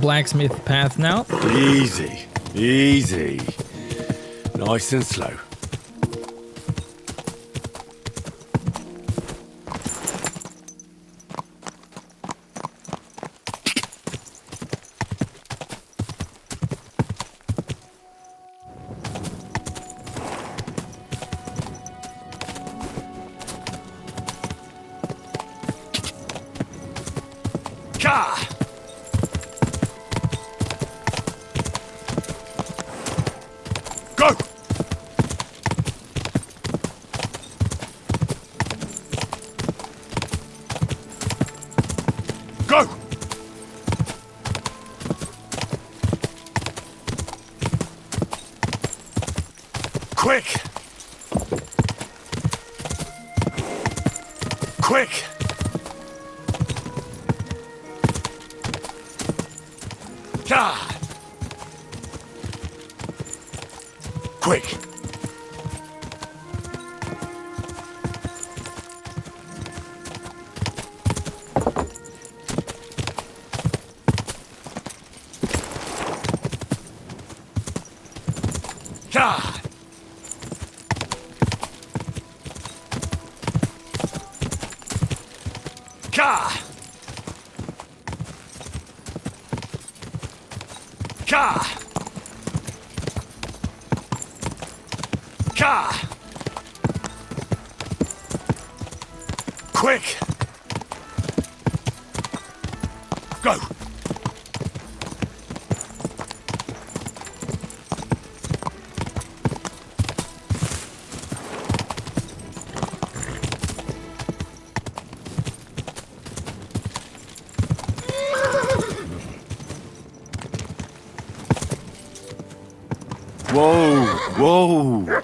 Blacksmith path now. Easy, easy. Nice and slow. Go! Go! Quick! Quick! Ah! Quick! Ah! Ah! Ah! Ah! Quick! Go! Whoa! Whoa!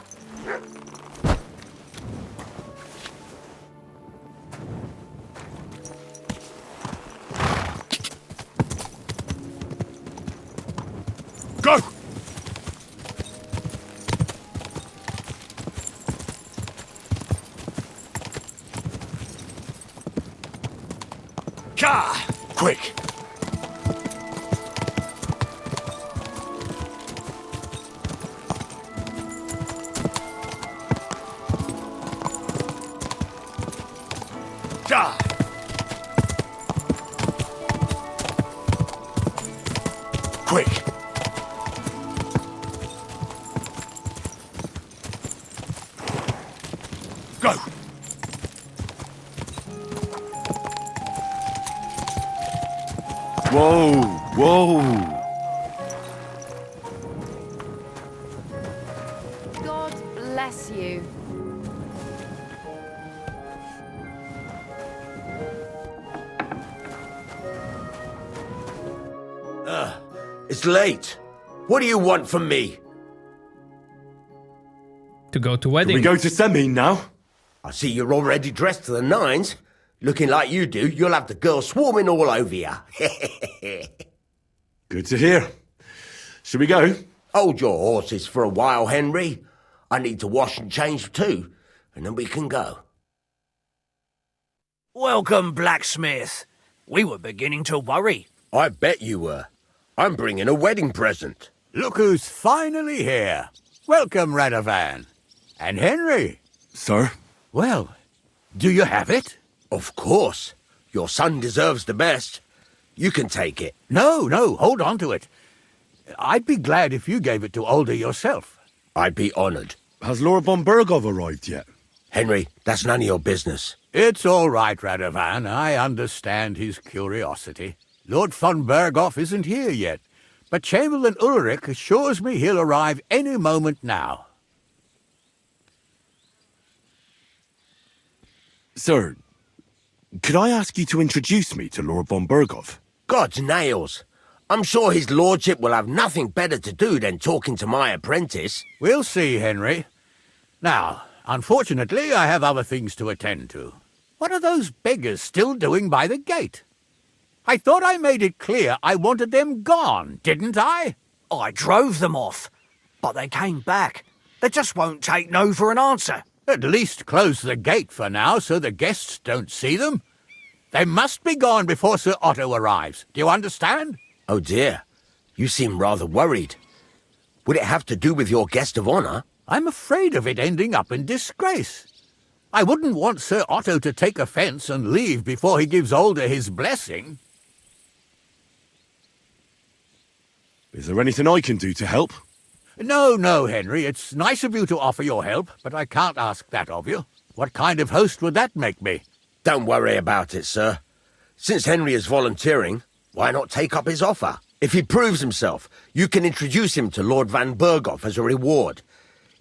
Go! Car! Quick! Car! Quick! Go! Whoa! Whoa! God bless you. It's late. What do you want from me? To go to Can wedding. we go to semi now? I see you're already dressed to the nines. Looking like you do, you'll have the girls swarming all over you. Good to hear. Should we go? Hold your horses for a while, Henry. I need to wash and change too, and then we can go. Welcome, blacksmith. We were beginning to worry. I bet you were. I'm bringing a wedding present. Look who's finally here. Welcome, Radovan. And Henry. Sir? Well, do you have it? Of course. Your son deserves the best. You can take it. No, hold on to it. I'd be glad if you gave it to Alder yourself. I'd be honoured. Has Laura von Bergov arrived yet? Henry, that's none of your business. It's all right, Radovan. I understand his curiosity. Lord von Berghoff isn't here yet, but Chamberlain Ulrich assures me he'll arrive any moment now. Sir, could I ask you to introduce me to Laura von Bergov? God's nails. I'm sure his lordship will have nothing better to do than talking to my apprentice. We'll see, Henry. Now, unfortunately, I have other things to attend to. What are those beggars still doing by the gate? I thought I made it clear I wanted them gone, didn't I? I drove them off, but they came back. They just won't take no for an answer. At least close the gate for now so the guests don't see them. They must be gone before Sir Otto arrives. Do you understand? Oh dear, you seem rather worried. Would it have to do with your guest of honour? I'm afraid of it ending up in disgrace. I wouldn't want Sir Otto to take offence and leave before he gives Older his blessing. Is there anything I can do to help? No, Henry. It's nice of you to offer your help, but I can't ask that of you. What kind of host would that make me? Don't worry about it, sir. Since Henry is volunteering, why not take up his offer? If he proves himself, you can introduce him to Lord Van Berghoff as a reward,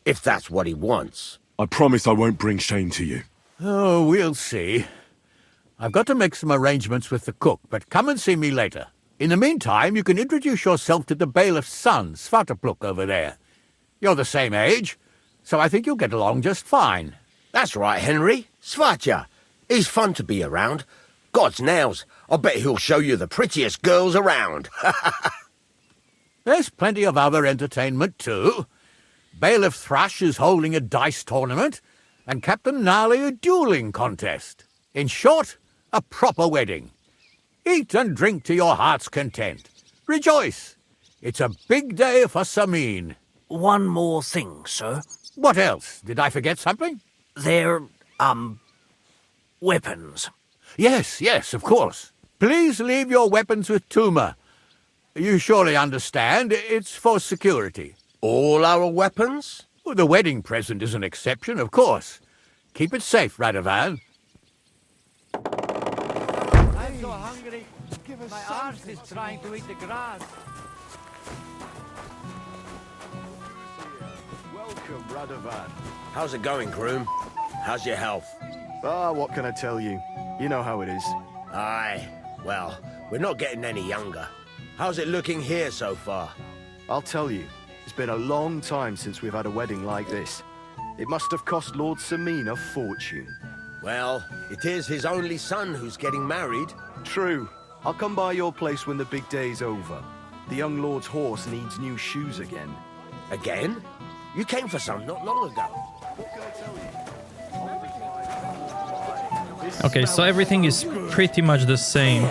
if that's what he wants. I promise I won't bring shame to you. Oh, we'll see. I've got to make some arrangements with the cook, but come and see me later. In the meantime, you can introduce yourself to the bailiff's son, Svartepluk, over there. You're the same age, so I think you'll get along just fine. That's right, Henry. Svatja. He's fun to be around. God's nails, I bet he'll show you the prettiest girls around. There's plenty of other entertainment, too. Bailiff Thrush is holding a dice tournament, and Captain Gnarly a dueling contest. In short, a proper wedding. Eat and drink to your heart's content. Rejoice. It's a big day for Samin. One more thing, sir. What else? Did I forget something? They're, weapons. Yes, of course. Please leave your weapons with Tuma. You surely understand, it's for security. All our weapons? Well, the wedding present is an exception, of course. Keep it safe, Radovan. I'm so hungry. My arse is trying to eat the grass. Welcome, Radovan. How's it going, groom? How's your health? Ah, what can I tell you? You know how it is. Aye, well, we're not getting any younger. How's it looking here so far? I'll tell you, it's been a long time since we've had a wedding like this. It must have cost Lord Samin a fortune. Well, it is his only son who's getting married. True. I'll come by your place when the big day's over. The young lord's horse needs new shoes again. Again? You came for some not long ago. What can I tell you? Okay, so everything is pretty much the same.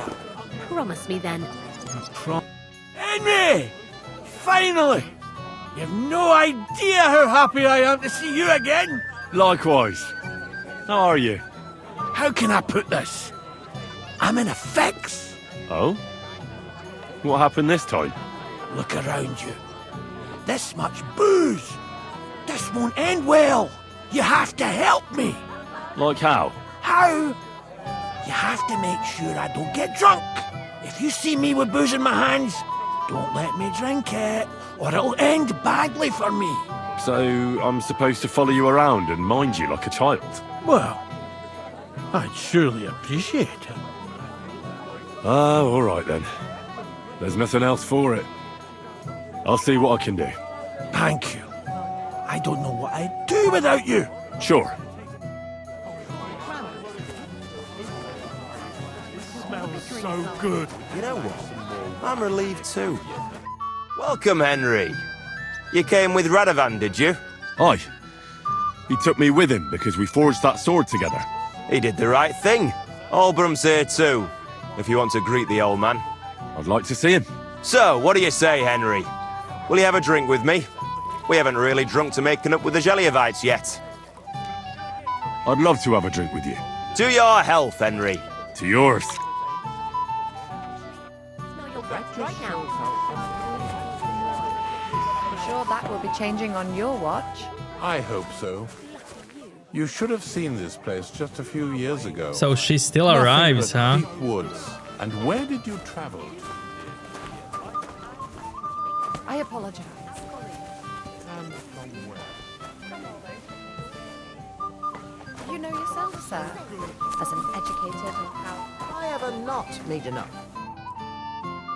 Promise me then. Henry! Finally! You have no idea how happy I am to see you again. Likewise. How are you? How can I put this? I'm in a fix. Oh? What happened this time? Look around you. This much booze. This won't end well. You have to help me. Like how? How? You have to make sure I don't get drunk. If you see me with booze in my hands, don't let me drink it, or it'll end badly for me. So I'm supposed to follow you around and mind you like a child? Well, I'd surely appreciate it. Oh, all right then. There's nothing else for it. I'll see what I can do. Thank you. I don't know what I'd do without you. Sure. So good. You know what? I'm relieved too. Welcome, Henry. You came with Radovan, did you? Aye. He took me with him because we forged that sword together. He did the right thing. Olbram's here too, if you want to greet the old man. I'd like to see him. So, what do you say, Henry? Will you have a drink with me? We haven't really drunk to making up with the Gelievites yet. I'd love to have a drink with you. To your health, Henry. To yours. Smell your breath right now. I'm sure that will be changing on your watch. I hope so. You should have seen this place just a few years ago. So she still Nothing arrives, but huh? deep woods. And where did you travel to? I apologize. And from where? You know yourself, sir, as an educated and proud. I have a not need enough.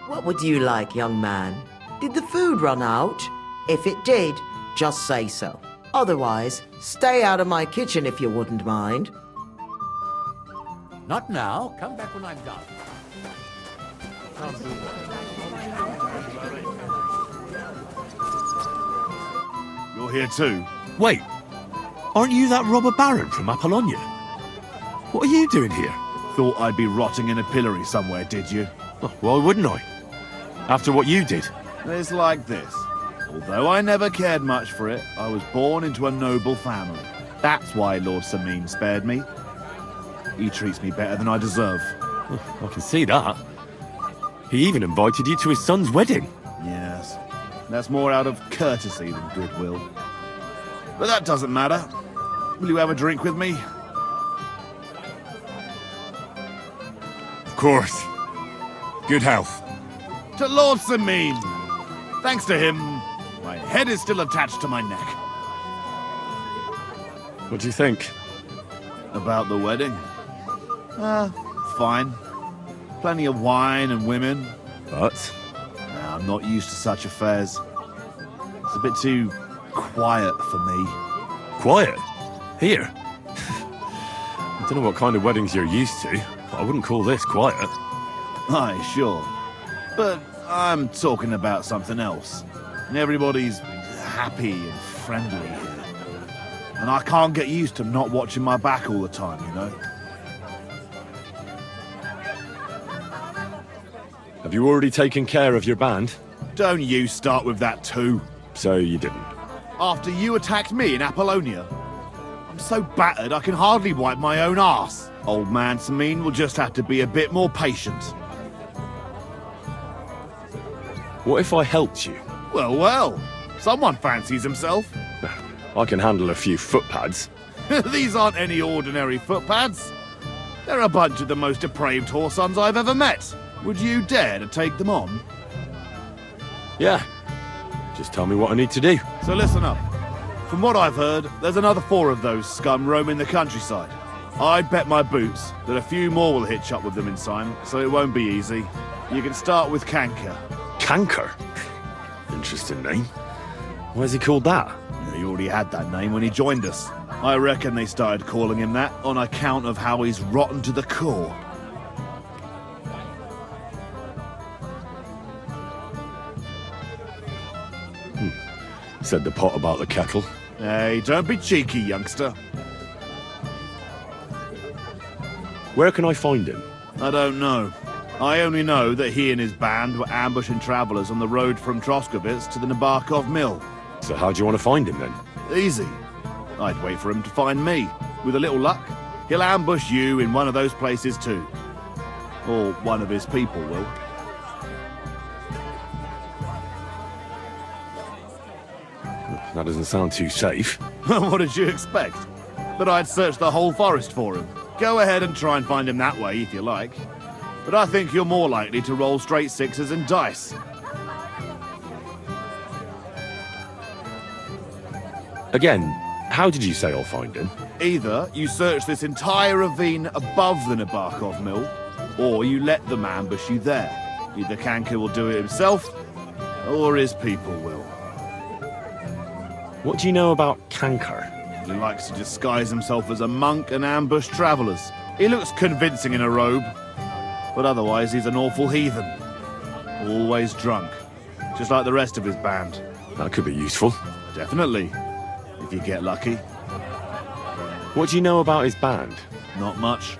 What would you like, young man? Did the food run out? If it did, just say so. Otherwise, stay out of my kitchen if you wouldn't mind. Not now. Come back when I'm done. You're here too? Wait. Aren't you that robber baron from Apollonia? What are you doing here? thought I'd be rotting in a pillory somewhere, did you? Oh, why wouldn't I? After what you did. It's like this. Although I never cared much for it, I was born into a noble family. That's why Lord Sameen spared me. He treats me better than I deserve. I can see that. He even invited you to his son's wedding. Yes. That's more out of courtesy than goodwill. But that doesn't matter. Will you have a drink with me? Of course. Good health. To Lord Sameen! Thanks to him, my head is still attached to my neck. What do you think? About the wedding? Fine. Plenty of wine and women. But? I'm not used to such affairs. It's a bit too quiet for me. Quiet? Here? I don't know what kind of weddings you're used to, but I wouldn't call this quiet. Aye, sure. But I'm talking about something else. Everybody's happy and friendly here. And I can't get used to not watching my back all the time, you know? Have you already taken care of your band? Don't you start with that too. So you didn't? After you attacked me in Apollonia? I'm so battered I can hardly wipe my own arse. Old man Sameen will just have to be a bit more patient. What if I helped you? Well, someone fancies himself. I can handle a few footpads. These aren't any ordinary footpads. They're a bunch of the most depraved whoresons I've ever met. Would you dare to take them on? Yeah. Just tell me what I need to do. So listen up. From what I've heard, there's another 4 of those scum roaming the countryside. I'd bet my boots that a few more will hitch up with them in time, so it won't be easy. You can start with Canker. Canker? Interesting name. Why is he called that? He already had that name when he joined us. I reckon they started calling him that on account of how he's rotten to the core. Said the pot about the kettle. Hey, don't be cheeky, youngster. Where can I find him? I don't know. I only know that he and his band were ambushing travelers on the road from Troskovitz to the Nabokov mill. So how do you want to find him then? Easy. I'd wait for him to find me. With a little luck, he'll ambush you in one of those places too. Or one of his people will. That doesn't sound too safe. What did you expect? That I'd search the whole forest for him? Go ahead and try and find him that way if you like. But I think you're more likely to roll straight 6s and dice. Again, how did you say I'll find him? Either you search this entire ravine above the Nabokov mill, or you let them ambush you there. Either Kanka will do it himself, or his people will. What do you know about Canker? He likes to disguise himself as a monk and ambush travelers. He looks convincing in a robe, but otherwise he's an awful heathen. Always drunk, just like the rest of his band. That could be useful. Definitely, if you get lucky. What do you know about his band? Not much.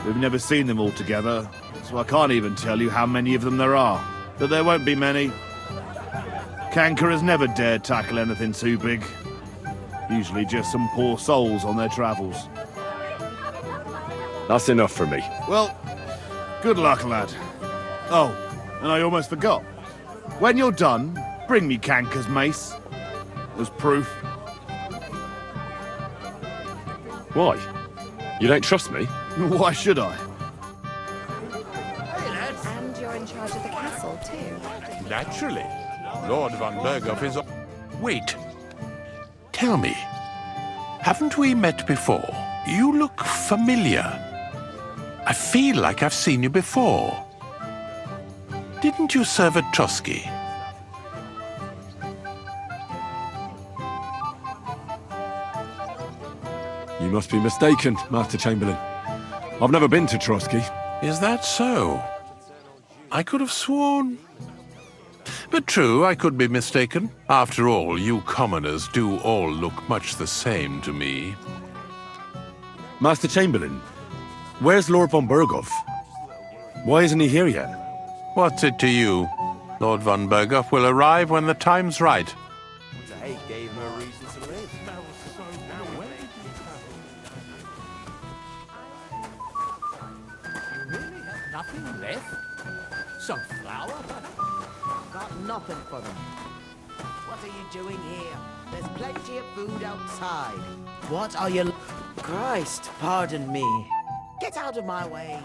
We've never seen them all together, so I can't even tell you how many of them there are. But there won't be many. Kanker has never dared tackle anything too big. Usually just some poor souls on their travels. That's enough for me. Well, good luck, lad. Oh, and I almost forgot. When you're done, bring me Kanker's mace. As proof. Why? You don't trust me? Why should I? And you're in charge of the castle, too. Naturally. Lord Van Berghoff is... Wait. Tell me, haven't we met before? You look familiar. I feel like I've seen you before. Didn't you serve at Trotsky? You must be mistaken, Master Chamberlain. I've never been to Trotsky. Is that so? I could have sworn... But true, I could be mistaken. After all, you commoners do all look much the same to me. Master Chamberlain, Where's Lord von Berghoff? Why isn't he here yet? What's it to you? Lord von Berghoff will arrive when the time's right. They gave him a reason to live. You really have nothing left? Some flour? Got nothing for them. What are you doing here? There's plenty of food outside. What are you... Christ, pardon me. Get out of my way.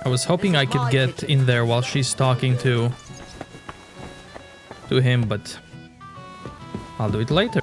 I was hoping I could get in there while she's talking to him, but I'll do it later.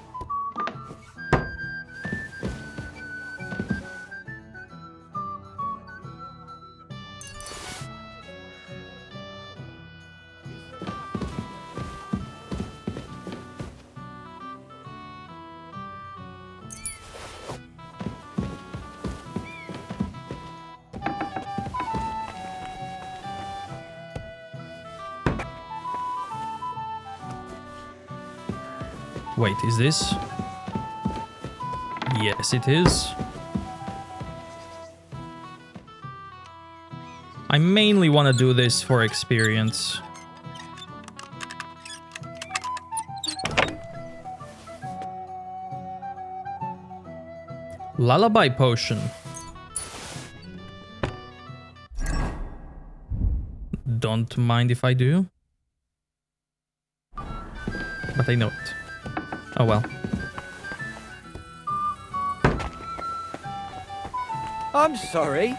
Wait, is this? Yes, it is. I mainly want to do this for experience. Lullaby potion. Don't mind if I do. But I know it. Oh well. I'm sorry.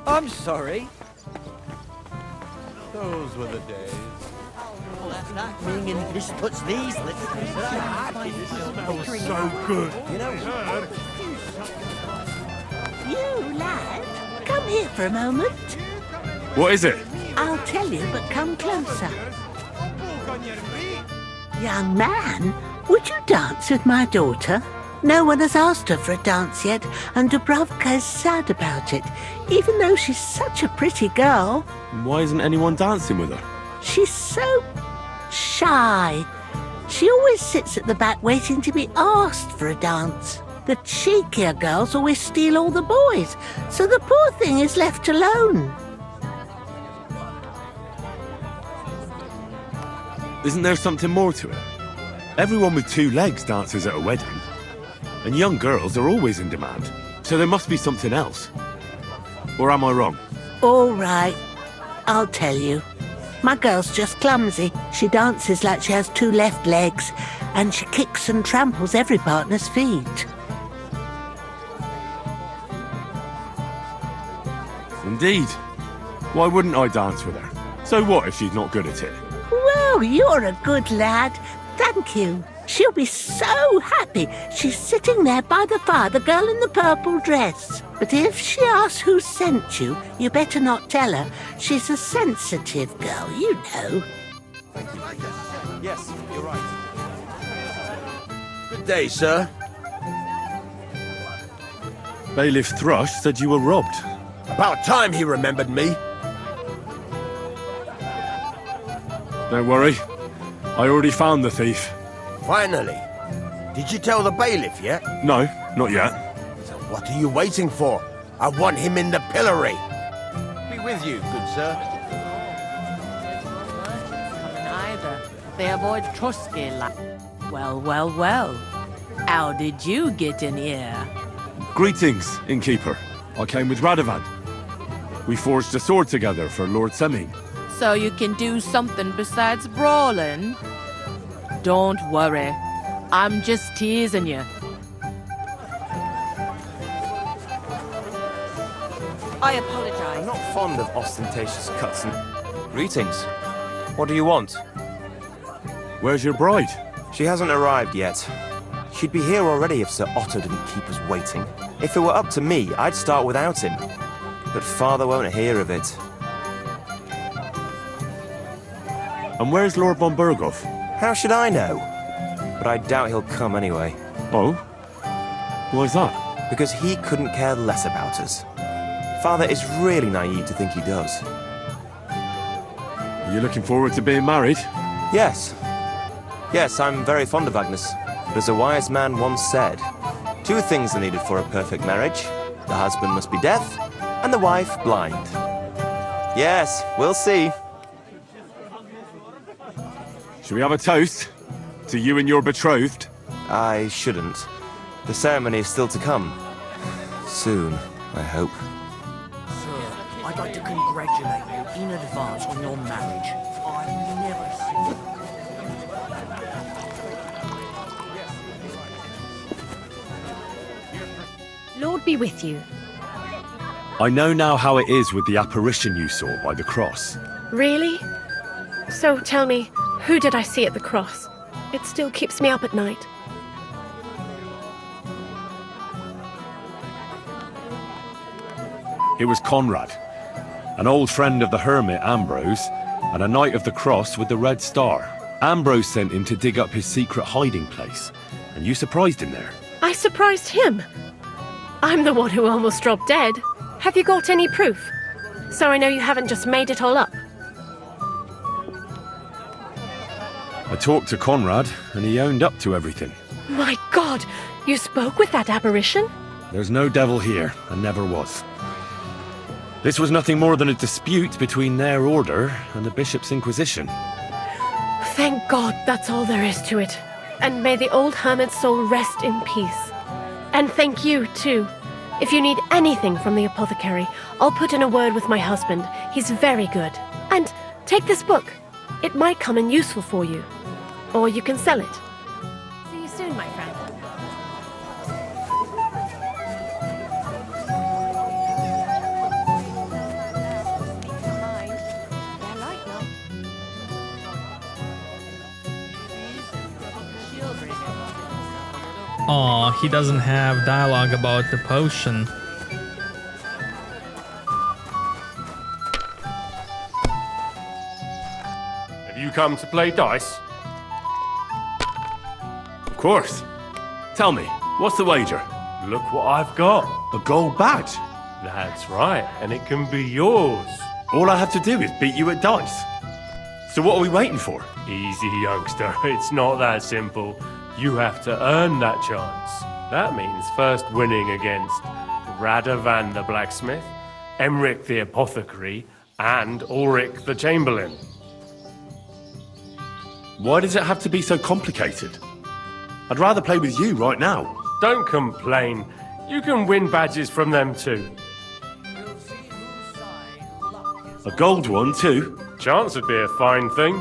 I'm sorry. Those were the days. That ring and this puts these listeners. Oh, so good. You know, You, lad, come here for a moment. What is it? I'll tell you, but come closer. Young man, would you dance with my daughter? No one has asked her for a dance yet, and Dubravka is sad about it, even though she's such a pretty girl. Why isn't anyone dancing with her? She's so shy. She always sits at the back waiting to be asked for a dance. The cheekier girls always steal all the boys, so the poor thing is left alone. Isn't there something more to it? Everyone with 2 legs dances at a wedding. And young girls are always in demand. So there must be something else. Or am I wrong? All right, I'll tell you. My girl's just clumsy. She dances like she has 2 left legs, and she kicks and tramples every partner's feet. Indeed. Why wouldn't I dance with her? So what if she's not good at it? Well, you're a good lad. Thank you. She'll be so happy. She's sitting there by the fire, the girl in the purple dress. But if she asks who sent you, you better not tell her. She's a sensitive girl, you know. Yes, you're right. Good day, sir. Bailiff Thrush said you were robbed. About time he remembered me. Don't worry. I already found the thief. Finally. Did you tell the bailiff yet? No, not yet. So what are you waiting for? I want him in the pillory. Be with you, good sir. Either. They avoid Trusky like. Well, well, well. How did you get in here? Greetings, innkeeper. I came with Radovan. We forged a sword together for Lord Seming. So you can do something besides brawling? Don't worry. I'm just teasing you. I apologize. I'm not fond of ostentatious cuts and... Greetings. What do you want? Where's your bride? She hasn't arrived yet. She'd be here already if Sir Otto didn't keep us waiting. If it were up to me, I'd start without him. But Father won't hear of it. And where's Lord von Berghoff? How should I know? But I doubt he'll come anyway. Oh? Why's that? Because he couldn't care less about us. Father is really naive to think he does. Are you looking forward to being married? Yes. Yes, I'm very fond of Agnes. But as a wise man once said, 2 things are needed for a perfect marriage. The husband must be deaf, and the wife blind. Yes, we'll see. Should we have a toast? To you and your betrothed? I shouldn't. The ceremony is still to come. Soon, I hope. Sir, I'd like to congratulate you in advance on your marriage. I've never seen... Lord be with you. I know now how it is with the apparition you saw by the cross. Really? So tell me, who did I see at the cross? It still keeps me up at night. It was Conrad, an old friend of the hermit Ambrose, and a knight of the cross with the red star. Ambrose sent him to dig up his secret hiding place, and you surprised him there. I surprised him. I'm the one who almost dropped dead. Have you got any proof? So I know you haven't just made it all up. I talked to Conrad, and he owned up to everything. My God, you spoke with that apparition? There's no devil here, and never was. This was nothing more than a dispute between their order and the Bishop's Inquisition. Thank God that's all there is to it. And may the old hermit's soul rest in peace. And thank you, too. If you need anything from the apothecary, I'll put in a word with my husband. He's very good. And take this book. It might come in useful for you. Or you can sell it. See you soon, my friend. Aw, he doesn't have dialogue about the potion. Have you come to play dice? Of course. Tell me, What's the wager? Look what I've got. A gold badge? That's right, and it can be yours. All I have to do is beat you at dice. So what are we waiting for? Easy, youngster. It's not that simple. You have to earn that chance. That means first winning against Radovan the blacksmith, Emric the apothecary, and Ulrich the chamberlain. Why does it have to be so complicated? I'd rather play with you right now. Don't complain. You can win badges from them too. A gold one too? Chance would be a fine thing.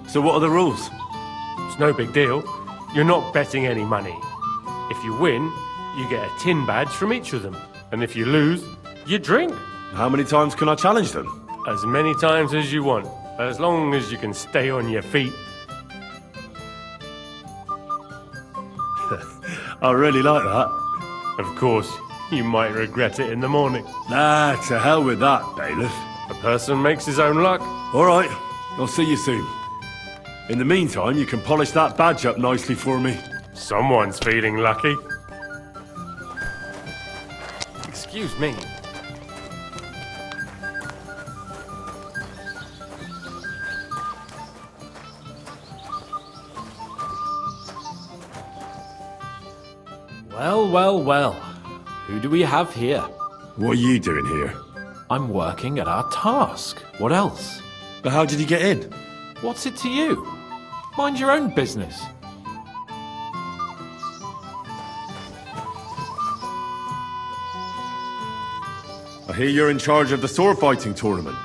So what are the rules? It's no big deal. You're not betting any money. If you win, you get a tin badge from each of them. And if you lose, you drink. How many times can I challenge them? As many times as you want, as long as you can stay on your feet. I really like that. Of course, you might regret it in the morning. Nah, to hell with that, bailiff. A person makes his own luck. All right, I'll see you soon. In the meantime, you can polish that badge up nicely for me. Someone's feeling lucky. Excuse me. Well, well, well. Who do we have here? What are you doing here? I'm working at our task. What else? But how did you get in? What's it to you? Mind your own business. I hear you're in charge of the sword fighting tournament.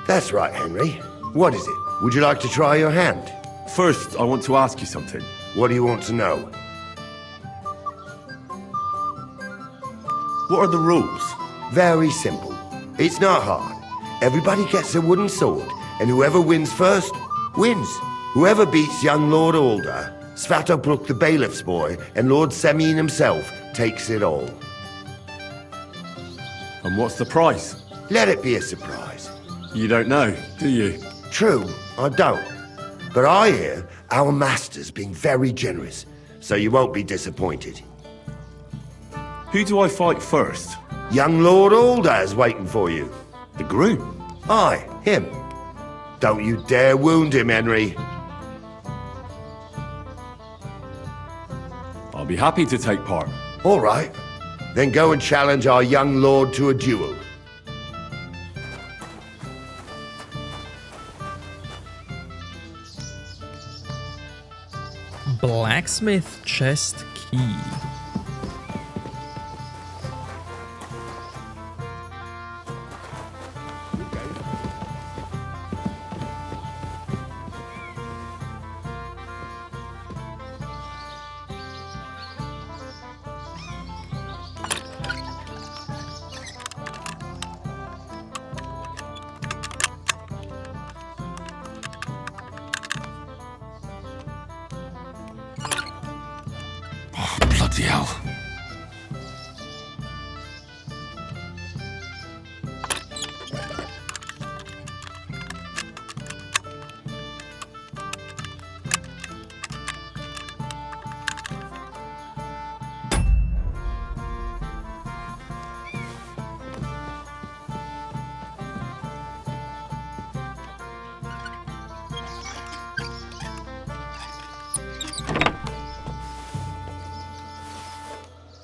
That's right, Henry. What is it? Would you like to try your hand? First, I want to ask you something. What do you want to know? What are the rules? Very simple. It's not hard. Everybody gets a wooden sword, and whoever wins first, wins. Whoever beats young Lord Alder, Svatobrook the bailiff's boy, and Lord Semyon himself takes it all. And what's the price? Let it be a surprise. You don't know, do you? True, I don't. But I hear our master's being very generous, so you won't be disappointed. Who do I fight first? Young Lord Alder's waiting for you. The groom? Aye, him. Don't you dare wound him, Henry. I'll be happy to take part. All right. Then go and challenge our young lord to a duel. Blacksmith chest key. Bloody hell.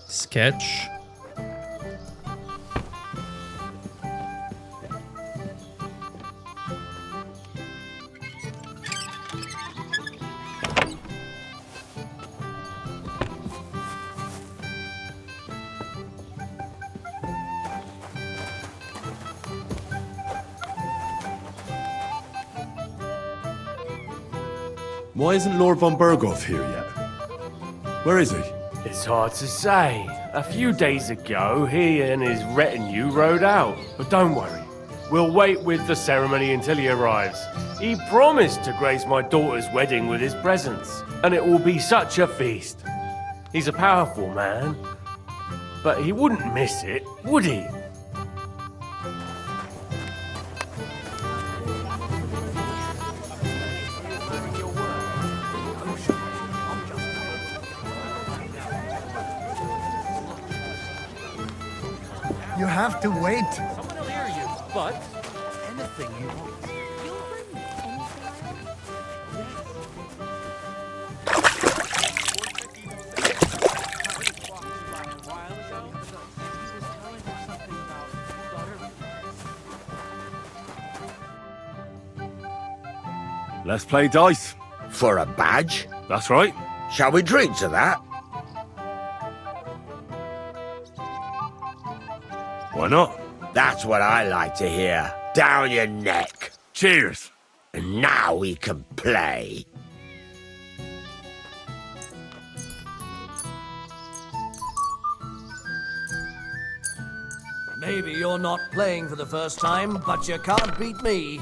Sketch. Why isn't Lord von Berghoff here yet? Where is he? It's hard to say. A few days ago, he and his retinue rode out. But don't worry. We'll wait with the ceremony until he arrives. He promised to grace my daughter's wedding with his presence. And it will be such a feast. He's a powerful man. But he wouldn't miss it, would he? have to wait. Someone will hear you, but anything you want. Let's play dice. For a badge? That's right. Shall we drink to that? Why not? That's what I like to hear. Down your neck. Cheers. And now we can play. Maybe you're not playing for the first time, but you can't beat me.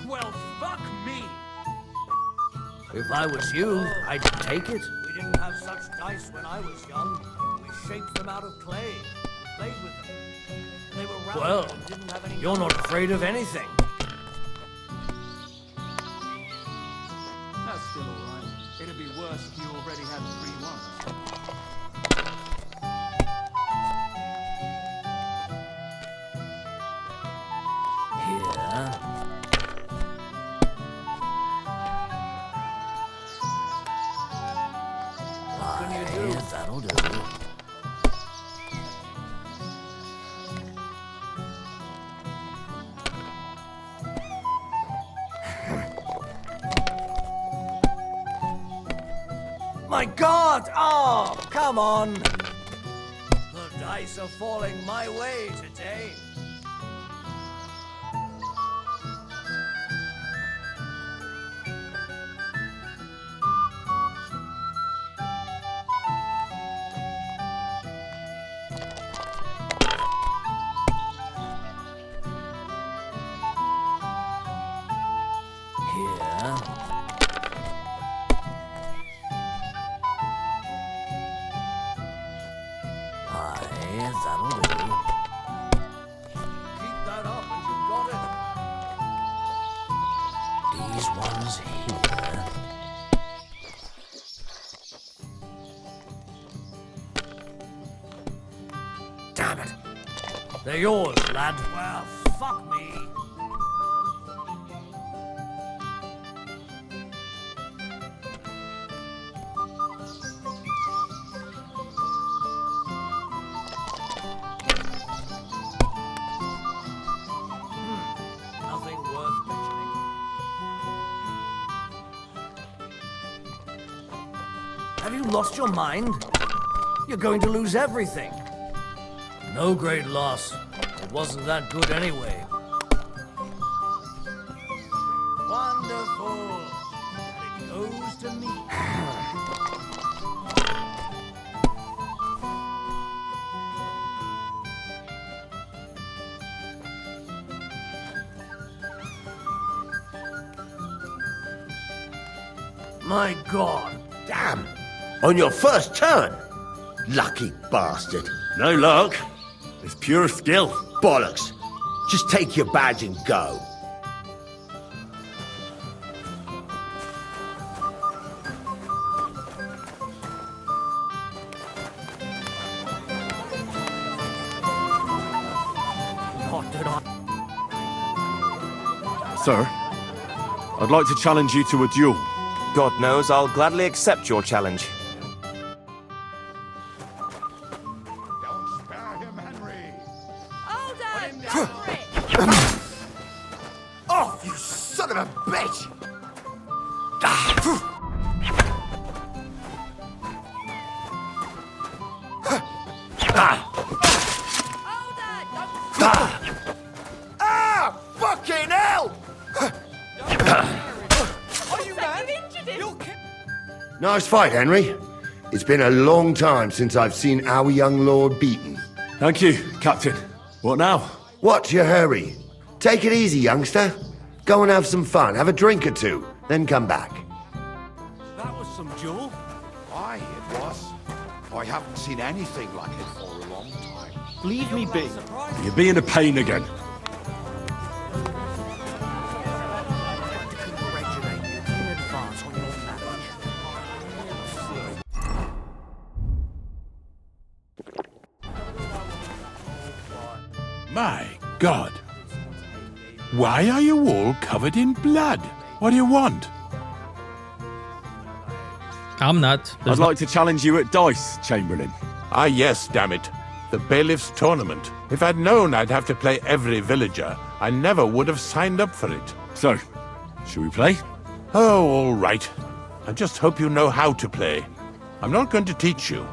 Well, fuck me. If I was you, I'd take it. We didn't have such dice when I was young. We shaped them out of clay, played with them. They were round Well, and didn't have any. you're not afraid of anything. That's still alright. It'd be worse if you already had 3 ones. Here. What can you do? That'll do. My God! Oh, come on! The dice are falling my way today. Here. Aye, that'll do. Keep that up and you've got it. These ones here. Damn it. They're yours, lad. Well, fuck me. Nothing worth mentioning. Have you lost your mind? You're going to lose everything. No great loss. It wasn't that good anyway. Wonderful. And it goes to me. My God. Damn. On your first turn. Lucky bastard. No luck. It's pure skill. Bollocks. Just take your badge and go. What did I... Sir, I'd like to challenge you to a duel. God knows I'll gladly accept your challenge. Off, you son of a bitch! Ah! Fucking hell! Are you mad? Nice fight, Henry. It's been a long time since I've seen our young lord beaten. Thank you, Captain. What now? What's your hurry? Take it easy, youngster. Go and have some fun. Have a drink or two, then come back. That was some duel. Aye, it was. I haven't seen anything like it for a long time. Leave me be. You're being a pain again. Congratulate you in advance on your marriage. My God. Why are you all covered in blood? What do you want? I'm not. I'd like to challenge you at dice, Chamberlain. Ah, yes, damn it. The bailiff's tournament. If I'd known I'd have to play every villager, I never would have signed up for it. So, shall we play? Oh, all right. I just hope you know how to play. I'm not going to teach you.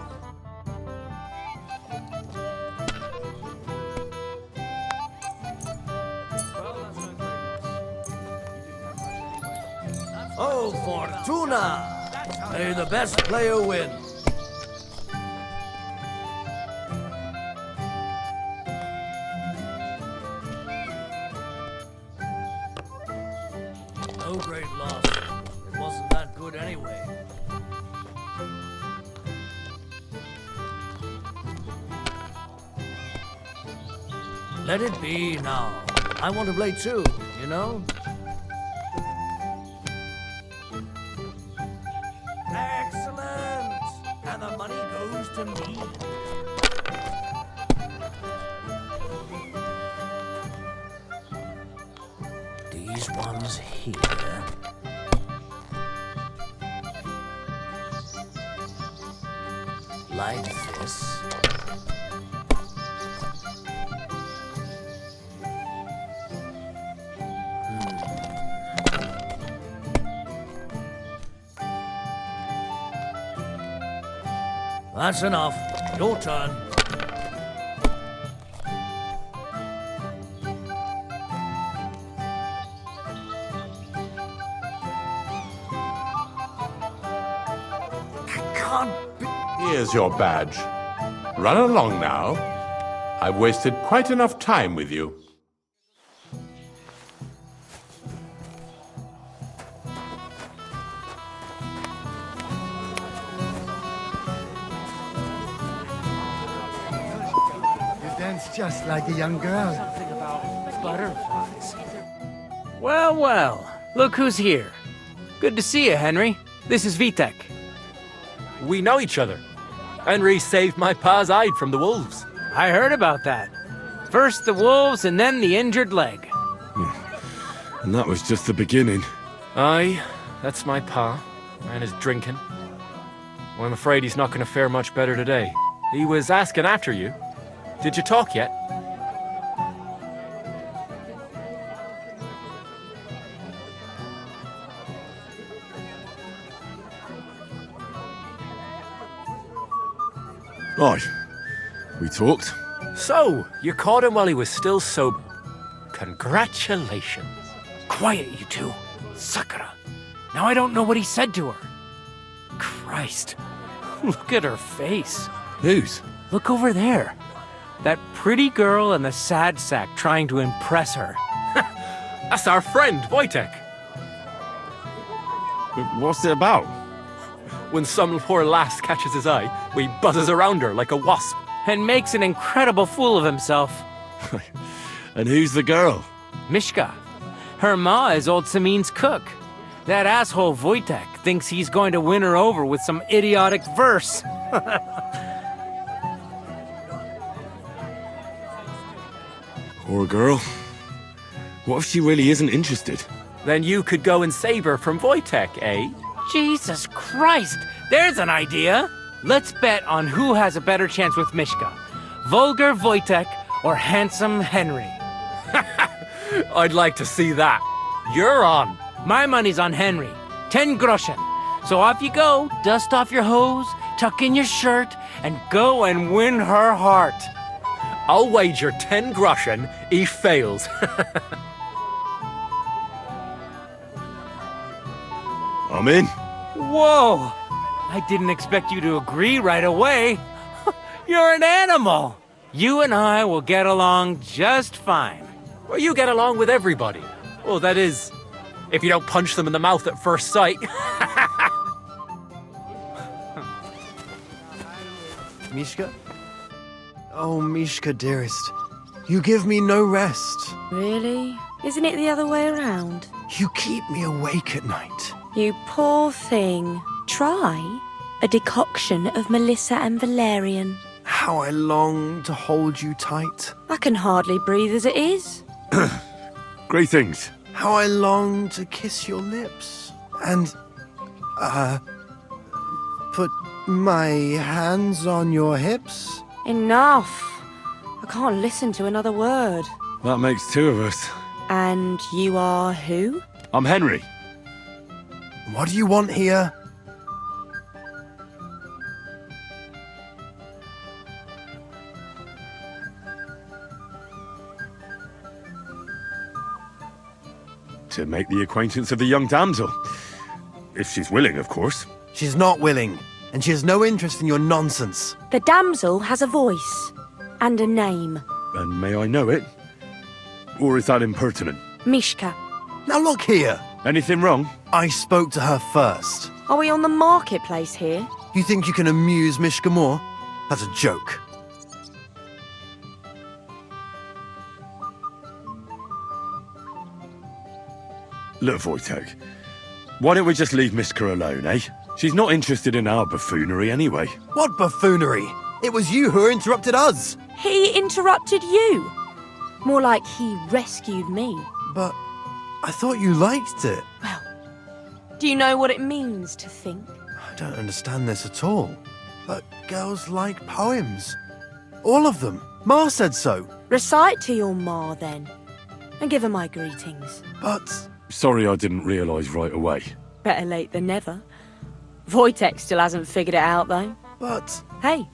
Oh, Fortuna! May the best player win. No great loss. It wasn't that good anyway. Let it be now. I want to play too, you know? Excellent! And the money goes to me. These ones here. Like this. That's enough. Your turn. Here's your badge. Run along now. I've wasted quite enough time with you. Just like a young girl. Something about butterflies. Well, well. Look who's here. Good to see you, Henry. This is Vitek. We know each other. Henry saved my pa's hide from the wolves. I heard about that. First the wolves and then the injured leg. And that was just the beginning. Aye, that's my pa, and his drinking. Well, I'm afraid he's not going to fare much better today. He was asking after you. Did you talk yet? Right. We talked. So, you caught him while he was still sober. Congratulations. Quiet, you two. Sakura. Now I don't know what he said to her. Christ. Look at her face. Whose? Look over there. That pretty girl and the sad sack trying to impress her. That's our friend, Wojtek. What's it about? When some poor lass catches his eye, he buzzes around her like a wasp. And makes an incredible fool of himself. And who's the girl? Mishka. Her ma is old Samin's cook. That asshole Wojtek thinks he's going to win her over with some idiotic verse. Poor girl. What if she really isn't interested? Then you could go and save her from Wojtek, eh? Jesus Christ! There's an idea! Let's bet on who has a better chance with Mishka. Vulgar Wojtek or handsome Henry. I'd like to see that. You're on. My money's on Henry. 10 groschen. So off you go, dust off your hose, tuck in your shirt, and go and win her heart. I'll wager 10 groschen he fails. I'm in. Whoa! I didn't expect you to agree right away. You're an animal. You and I will get along just fine. Well, you get along with everybody. Well, that is, if you don't punch them in the mouth at first sight. Mishka? Oh, Mishka, dearest. You give me no rest. Really? Isn't it the other way around? You keep me awake at night. You poor thing. Try a decoction of Melissa and valerian. How I long to hold you tight. I can hardly breathe as it is. Greetings. How I long to kiss your lips. And, put my hands on your hips. Enough. I can't listen to another word. That makes two of us. And you are who? I'm Henry. What do you want here? To make the acquaintance of the young damsel. If she's willing, of course. She's not willing, and she has no interest in your nonsense. The damsel has a voice and a name. And may I know it? Or is that impertinent? Mishka. Now look here. Anything wrong? I spoke to her first. Are we on the marketplace here? You think you can amuse Mishka more? That's a joke. Look, Wojtek, why don't we just leave Mishka alone, eh? She's not interested in our buffoonery anyway. What buffoonery? It was you who interrupted us. He interrupted you. More like he rescued me. But I thought you liked it. Well, do you know what it means to think? I don't understand this at all. But girls like poems. All of them. Ma said so. Recite to your ma, then. And give her my greetings. But... Sorry I didn't realise right away. Better late than never. Wojtek still hasn't figured it out, though. But... Hey,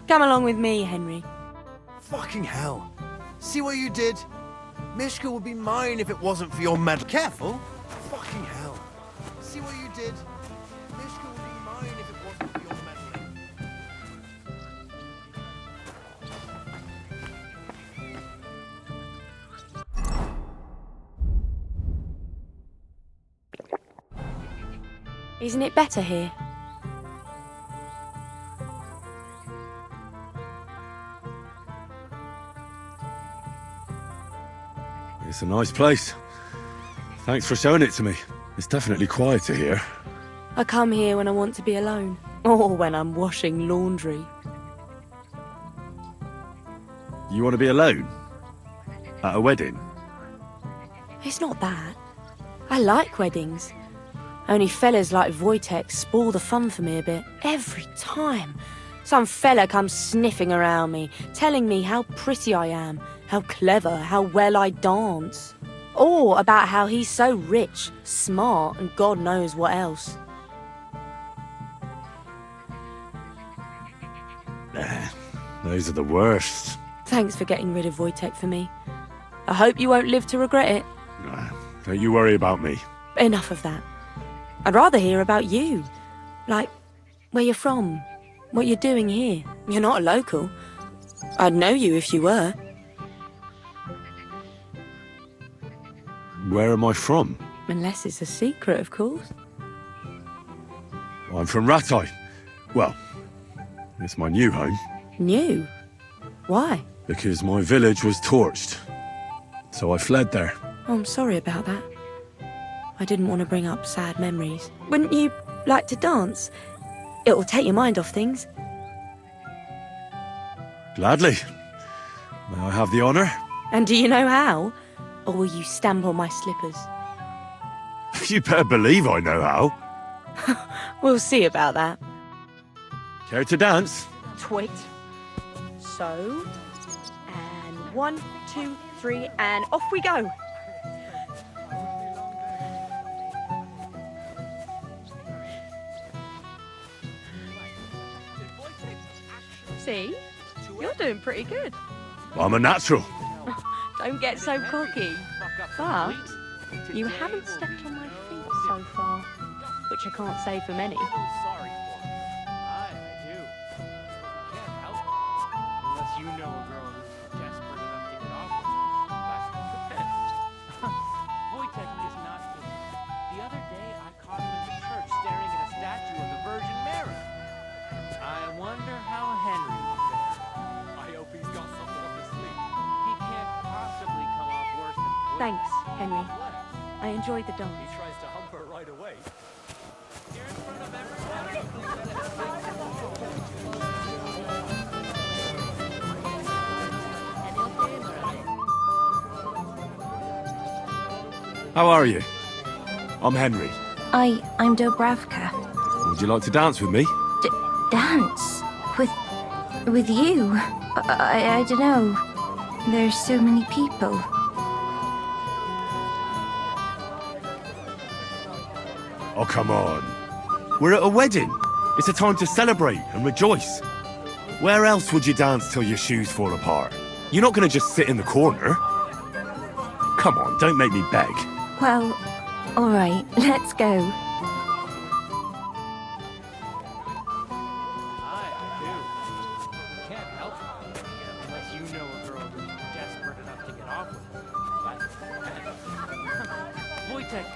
come along with me, Henry. Fucking hell. See what you did? Mishka would be mine if it wasn't for your med... Careful. Fucking hell. See what you did? Mishka would be mine if it wasn't for your meddling. Isn't it better here? It's a nice place. Thanks for showing it to me. It's definitely quieter here. I come here when I want to be alone. Or when I'm washing laundry. You want to be alone? At a wedding? It's not that. I like weddings. Only fellas like Wojtek spoil the fun for me a bit. Every time. Some fella comes sniffing around me, telling me how pretty I am, how clever, how well I dance. Or about how he's so rich, smart, and God knows what else. Those are the worst. Thanks for getting rid of Wojtek for me. I hope you won't live to regret it. Don't you worry about me. Enough of that. I'd rather hear about you. Like, where you're from, what you're doing here. You're not a local. I'd know you if you were. Where am I from? Unless it's a secret, of course. I'm from Ratai. Well, it's my new home. New? Why? Because my village was torched. So I fled there. Oh, I'm sorry about that. I didn't want to bring up sad memories. Wouldn't you like to dance? It'll take your mind off things. Gladly. May I have the honour? And do you know how? Or will you stamp on my slippers? You better believe I know how. We'll see about that. Care to dance? Twit. So, and 1, 2, 3, and off we go. See? You're doing pretty good. I'm a natural. Don't get so cocky. But you haven't stepped on my feet so far, which I can't say for many. Unless you know a girl who's desperate enough to get off with you. That depends. Wojtek is not good. The other day I caught him in the church staring at a statue of the Virgin Mary. I wonder how Henry Thanks, Henry. I enjoyed the dance. He tries to hump her right away. How are you? I'm Henry. I'm Dobravka. Would you like to dance with me? Dance? With you? I don't know. There's so many people. Oh, come on. We're at a wedding. It's a time to celebrate and rejoice. Where else would you dance till your shoes fall apart? You're not going to just sit in the corner. Come on, don't make me beg. Well, all right, let's go.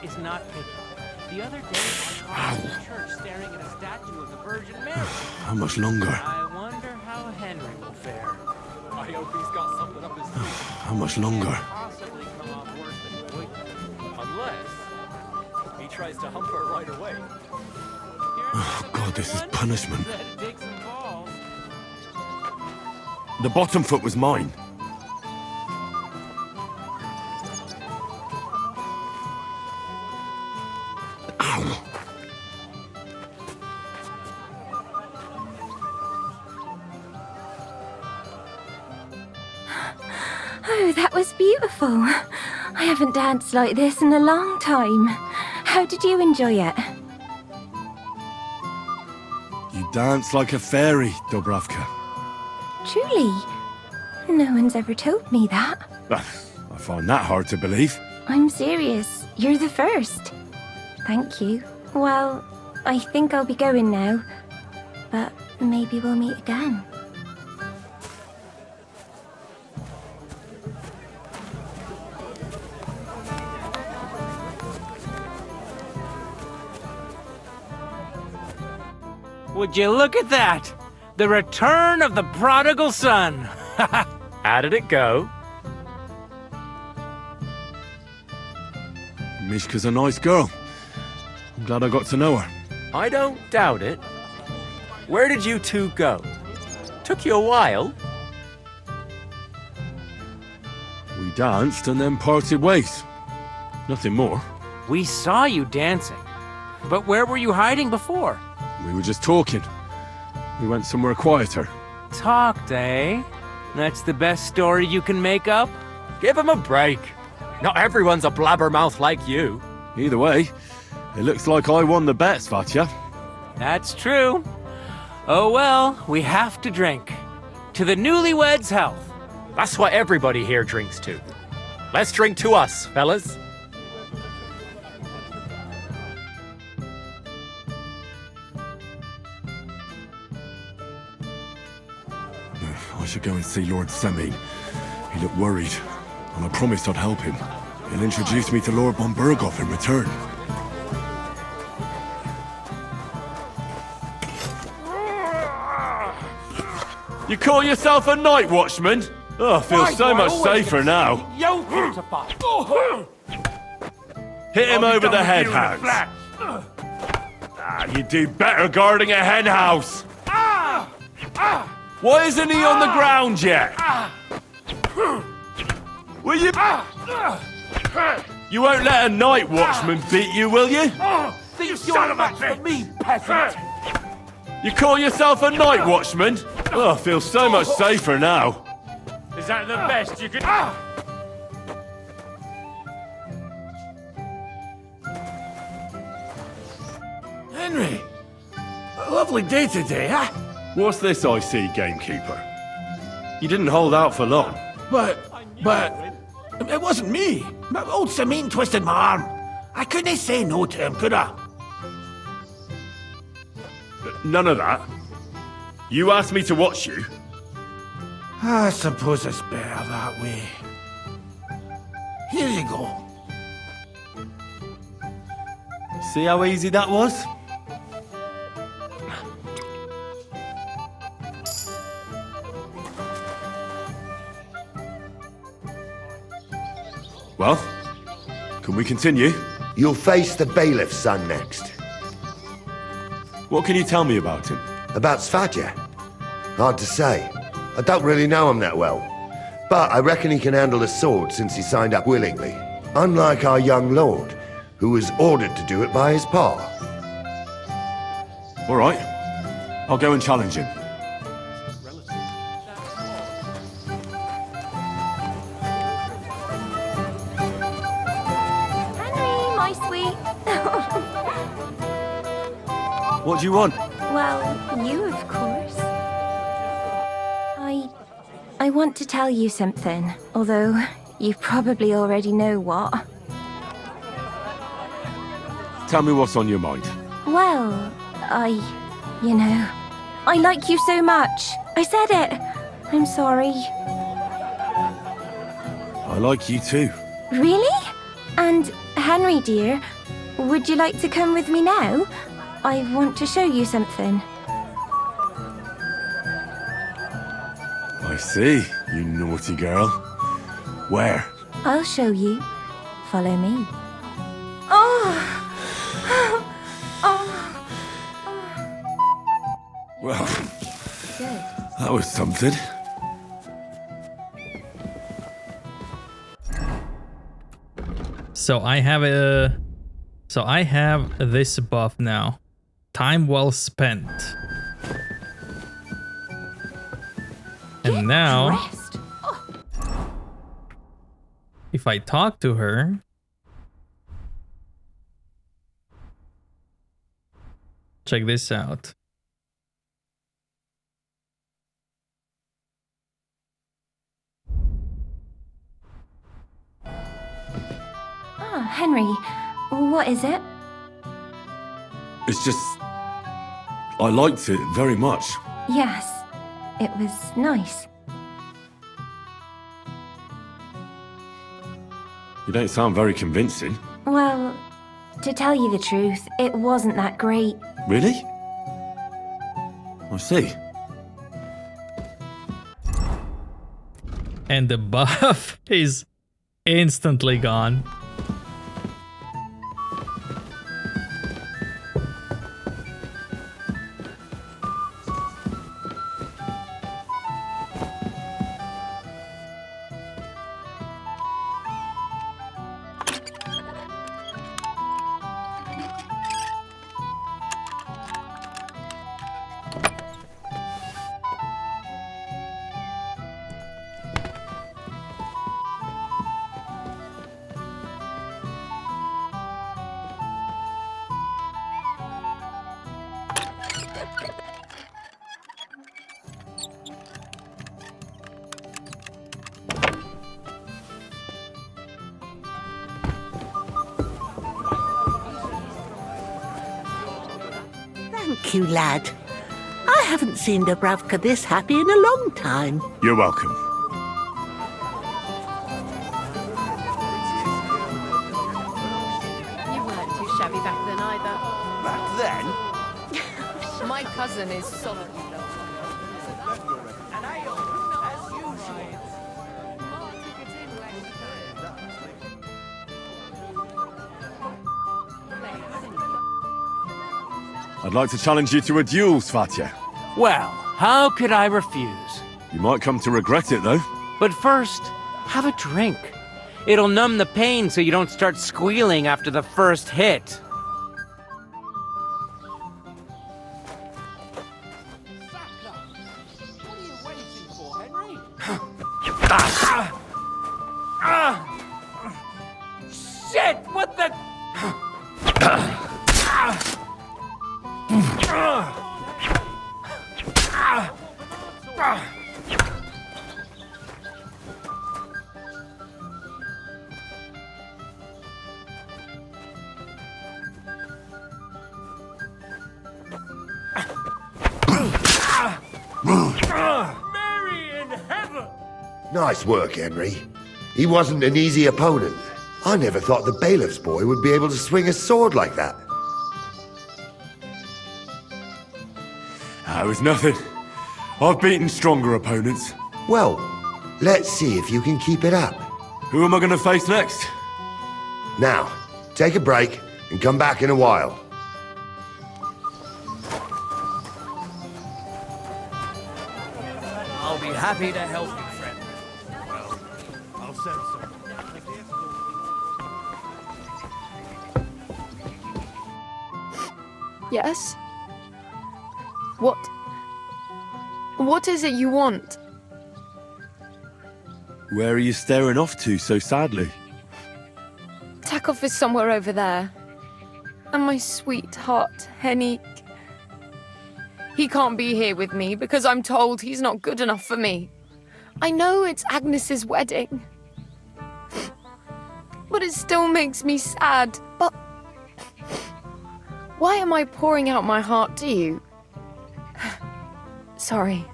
Is not picky. The other day, I was in church staring at a statue of the Virgin Mary. How much longer? I wonder how Henry will fare. I hope he's got something up his sleeve. How much longer? Possibly come off worse than Voitek. Unless he tries to hump her right away. Oh, God, this is punishment. Dig some balls. The bottom foot was mine. Oh, that was beautiful. I haven't danced like this in a long time. How did you enjoy it? You dance like a fairy, Dobravka. Truly? No one's ever told me that. I find that hard to believe. I'm serious. You're the first. Thank you. Well, I think I'll be going now. But maybe we'll meet again. Would you look at that? The return of the prodigal son. How did it go? Mishka's a nice girl. I'm glad I got to know her. I don't doubt it. Where did you two go? Took you a while. We danced and then parted ways. Nothing more. We saw you dancing. But where were you hiding before? We were just talking. We went somewhere quieter. Talked, eh? That's the best story you can make up? Give him a break. Not everyone's a blabbermouth like you. Either way, it looks like I won the bet, Svatya. That's true. Oh well, we have to drink. To the newlyweds' health. That's what everybody here drinks to. Let's drink to us, fellas. I should go and see Lord Semine. He looked worried, and I promised I'd help him. He'll introduce me to Lord von Berghoff in return. You call yourself a night watchman? Oh, I feel so much safer now. Hit him over the head, Hans. You do better guarding a hen house. Why isn't he on the ground yet? Will you... You won't let a night watchman beat you, will you? You son of a bitch! Me, peasant! You call yourself a night watchman? Oh, I feel so much safer now. Is that the best you could... Henry! A lovely day today, huh? What's this I see, gamekeeper? You didn't hold out for long. But... It wasn't me. Old Semine twisted my arm. I couldn't say no to him, could I? None of that. You asked me to watch you. I suppose it's better that way. Here you go. See how easy that was? Well, can we continue? You'll face the bailiff's son next. What can you tell me about him? About Svatja? Hard to say. I don't really know him that well. But I reckon he can handle a sword since he signed up willingly. Unlike our young lord, who was ordered to do it by his pa. All right. I'll go and challenge him. Henry, my sweet. What do you want? Well, you, of course. I want to tell you something, although you probably already know what. Tell me what's on your mind. Well, you know, I like you so much. I said it. I'm sorry. I like you too. Really? And Henry, dear, would you like to come with me now? I want to show you something. I see, you naughty girl. Where? I'll show you. Follow me. Oh! Well, Good. that was something. So I have this buff now. Time well spent. And now, if I talk to her, check this out. Ah, Henry, what is it? It's just... I liked it very much. Yes, it was nice. You don't sound very convincing. Well, to tell you the truth, it wasn't that great. Really? I see. And the buff is instantly gone. Thank you, lad. I haven't seen Dubravka this happy in a long time. You're welcome. You weren't too shabby back then either. Back then? My cousin is so... I'd like to challenge you to a duel, Svatja. Well, how could I refuse? You might come to regret it, though. But first, have a drink. It'll numb the pain so you don't start squealing after the first hit. Shit! What the... Mary in heaven! Nice work, Henry. He wasn't an easy opponent. I never thought the bailiff's boy would be able to swing a sword like that. That was nothing. I've beaten stronger opponents. Well, let's see if you can keep it up. Who am I going to face next? Now, take a break and come back in a while. I'll be happy to help you, friend. Well, I'll send some. Yes? What is it you want? Where are you staring off to so sadly? Takov is somewhere over there. And my sweetheart, Henrik. He can't be here with me because I'm told he's not good enough for me. I know it's Agnes's wedding. But it still makes me sad. But why am I pouring out my heart to you? Sorry.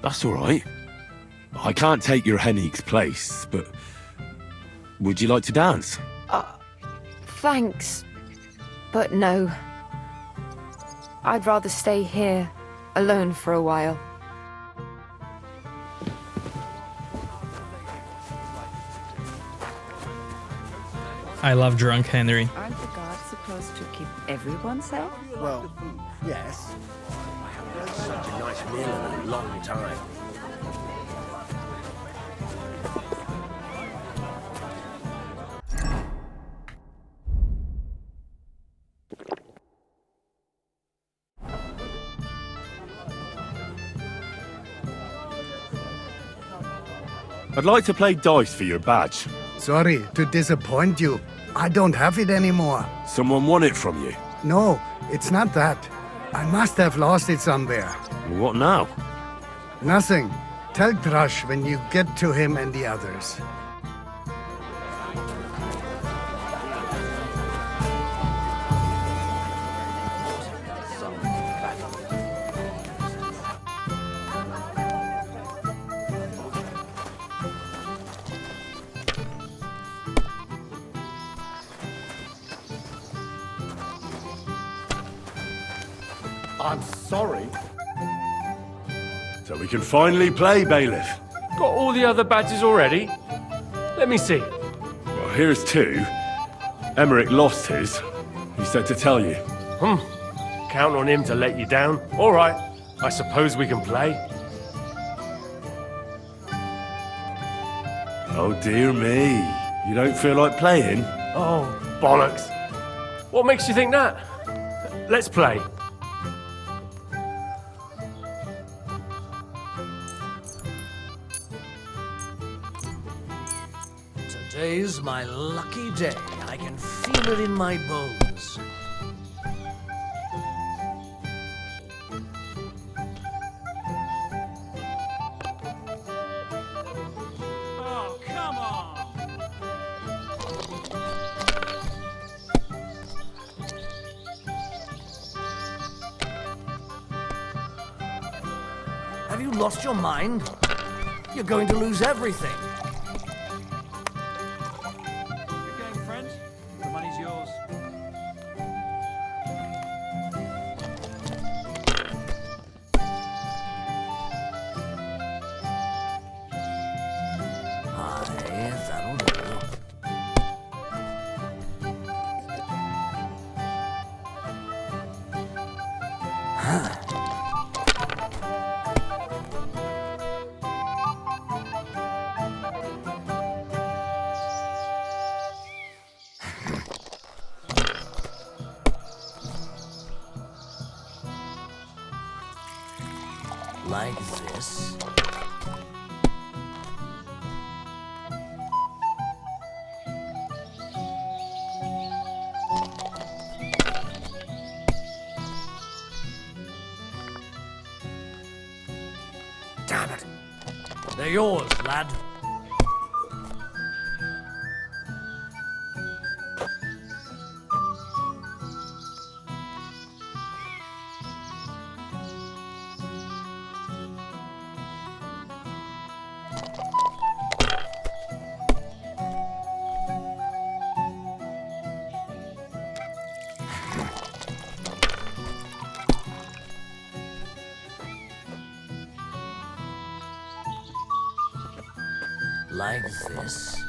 That's all right. I can't take your Henrik's place, but would you like to dance? Thanks. But no. I'd rather stay here, alone for a while. I love drunk Henry. Aren't the guards supposed to keep everyone safe? Well, yes. I haven't had such a nice meal in a long time. I'd like to play dice for your badge. Sorry to disappoint you. I don't have it anymore. Someone won it from you. No, it's not that. I must have lost it somewhere. What now? Nothing. Tell Thrush when you get to him and the others. I'm sorry. So we can finally play, Bailiff. Got all the other badges already? Let me see. Well, here's two. Emmerich lost his. He said to tell you. Count on him to let you down. All right. I suppose we can play. Oh, dear me. You don't feel like playing? Oh, bollocks. What makes you think that? Let's play. Today's my lucky day. I can feel it in my bones. Oh, come on! Have you lost your mind? You're going to lose everything. Good game, friend. The money's yours. Aye, that'll do. Like this. Damn it. They're yours, lad. is this?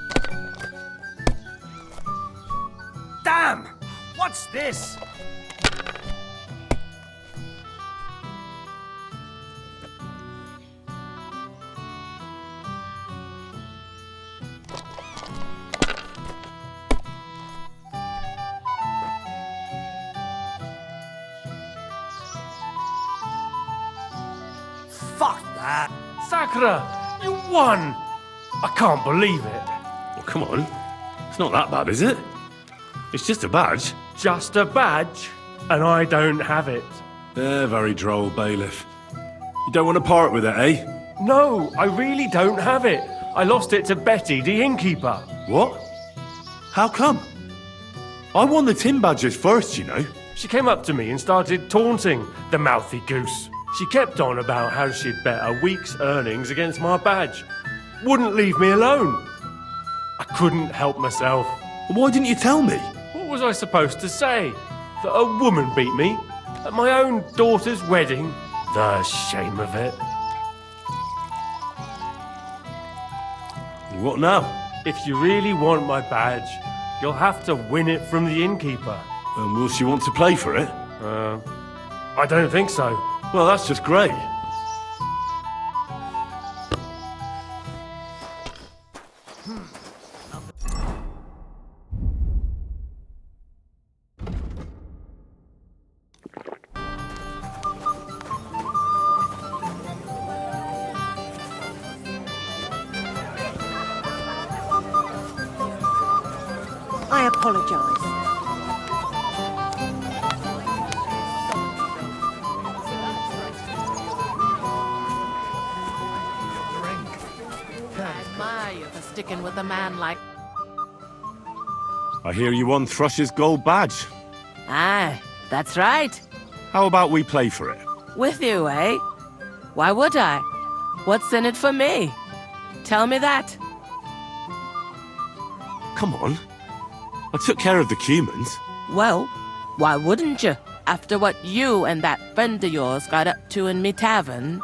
Damn! What's this? Fuck that! Sakura, you won! I can't believe it. Well, come on. It's not that bad, is it? It's just a badge. Just a badge, and I don't have it. Very droll, bailiff. You don't want to part with it, eh? No, I really don't have it. I lost it to Betty, the innkeeper. What? How come? I won the tin badges first, you know. She came up to me and started taunting, the mouthy goose. She kept on about how she'd bet a week's earnings against my badge. Wouldn't leave me alone. I couldn't help myself. Why didn't you tell me? What was I supposed to say? That a woman beat me? At my own daughter's wedding? The shame of it. What now? If you really want my badge, you'll have to win it from the innkeeper. Will she want to play for it? I don't think so. Well, that's just great. I apologize. I admire you for sticking with a man like... I hear you won Thrush's gold badge. Aye, that's right. How about we play for it? With you, eh? Why would I? What's in it for me? Tell me that. Come on. I took care of the Cumans. Well, why wouldn't you? After what you and that friend of yours got up to in me tavern,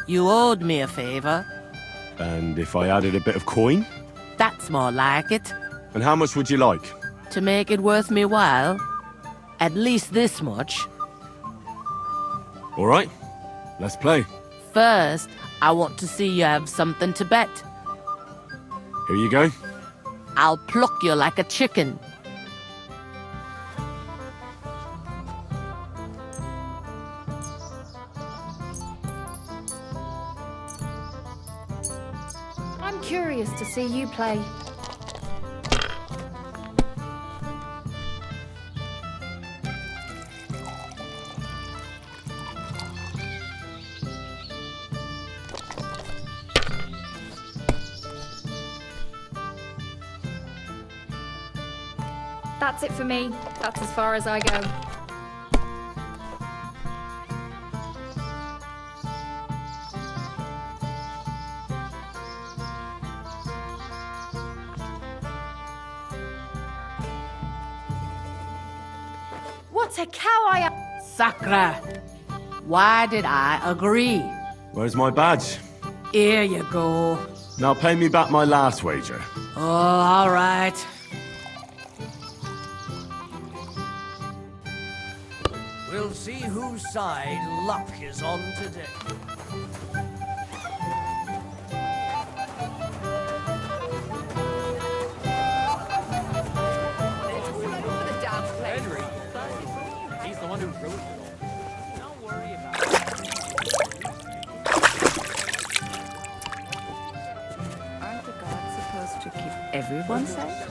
you owed me a favor. And if I added a bit of coin? That's more like it. And how much would you like? To make it worth me while, at least this much. All right, let's play. First, I want to see you have something to bet. Here you go. I'll pluck you like a chicken. I'm curious to see you play. That's it for me. That's as far as I go. What a cow I am! Sakura, why did I agree? Where's my badge? Here you go. Now pay me back my last wager. Oh, all right. We'll see whose side luck is on today. Henry, he's the one who wrote it all. Don't worry about Aren't the gods supposed to keep everyone safe?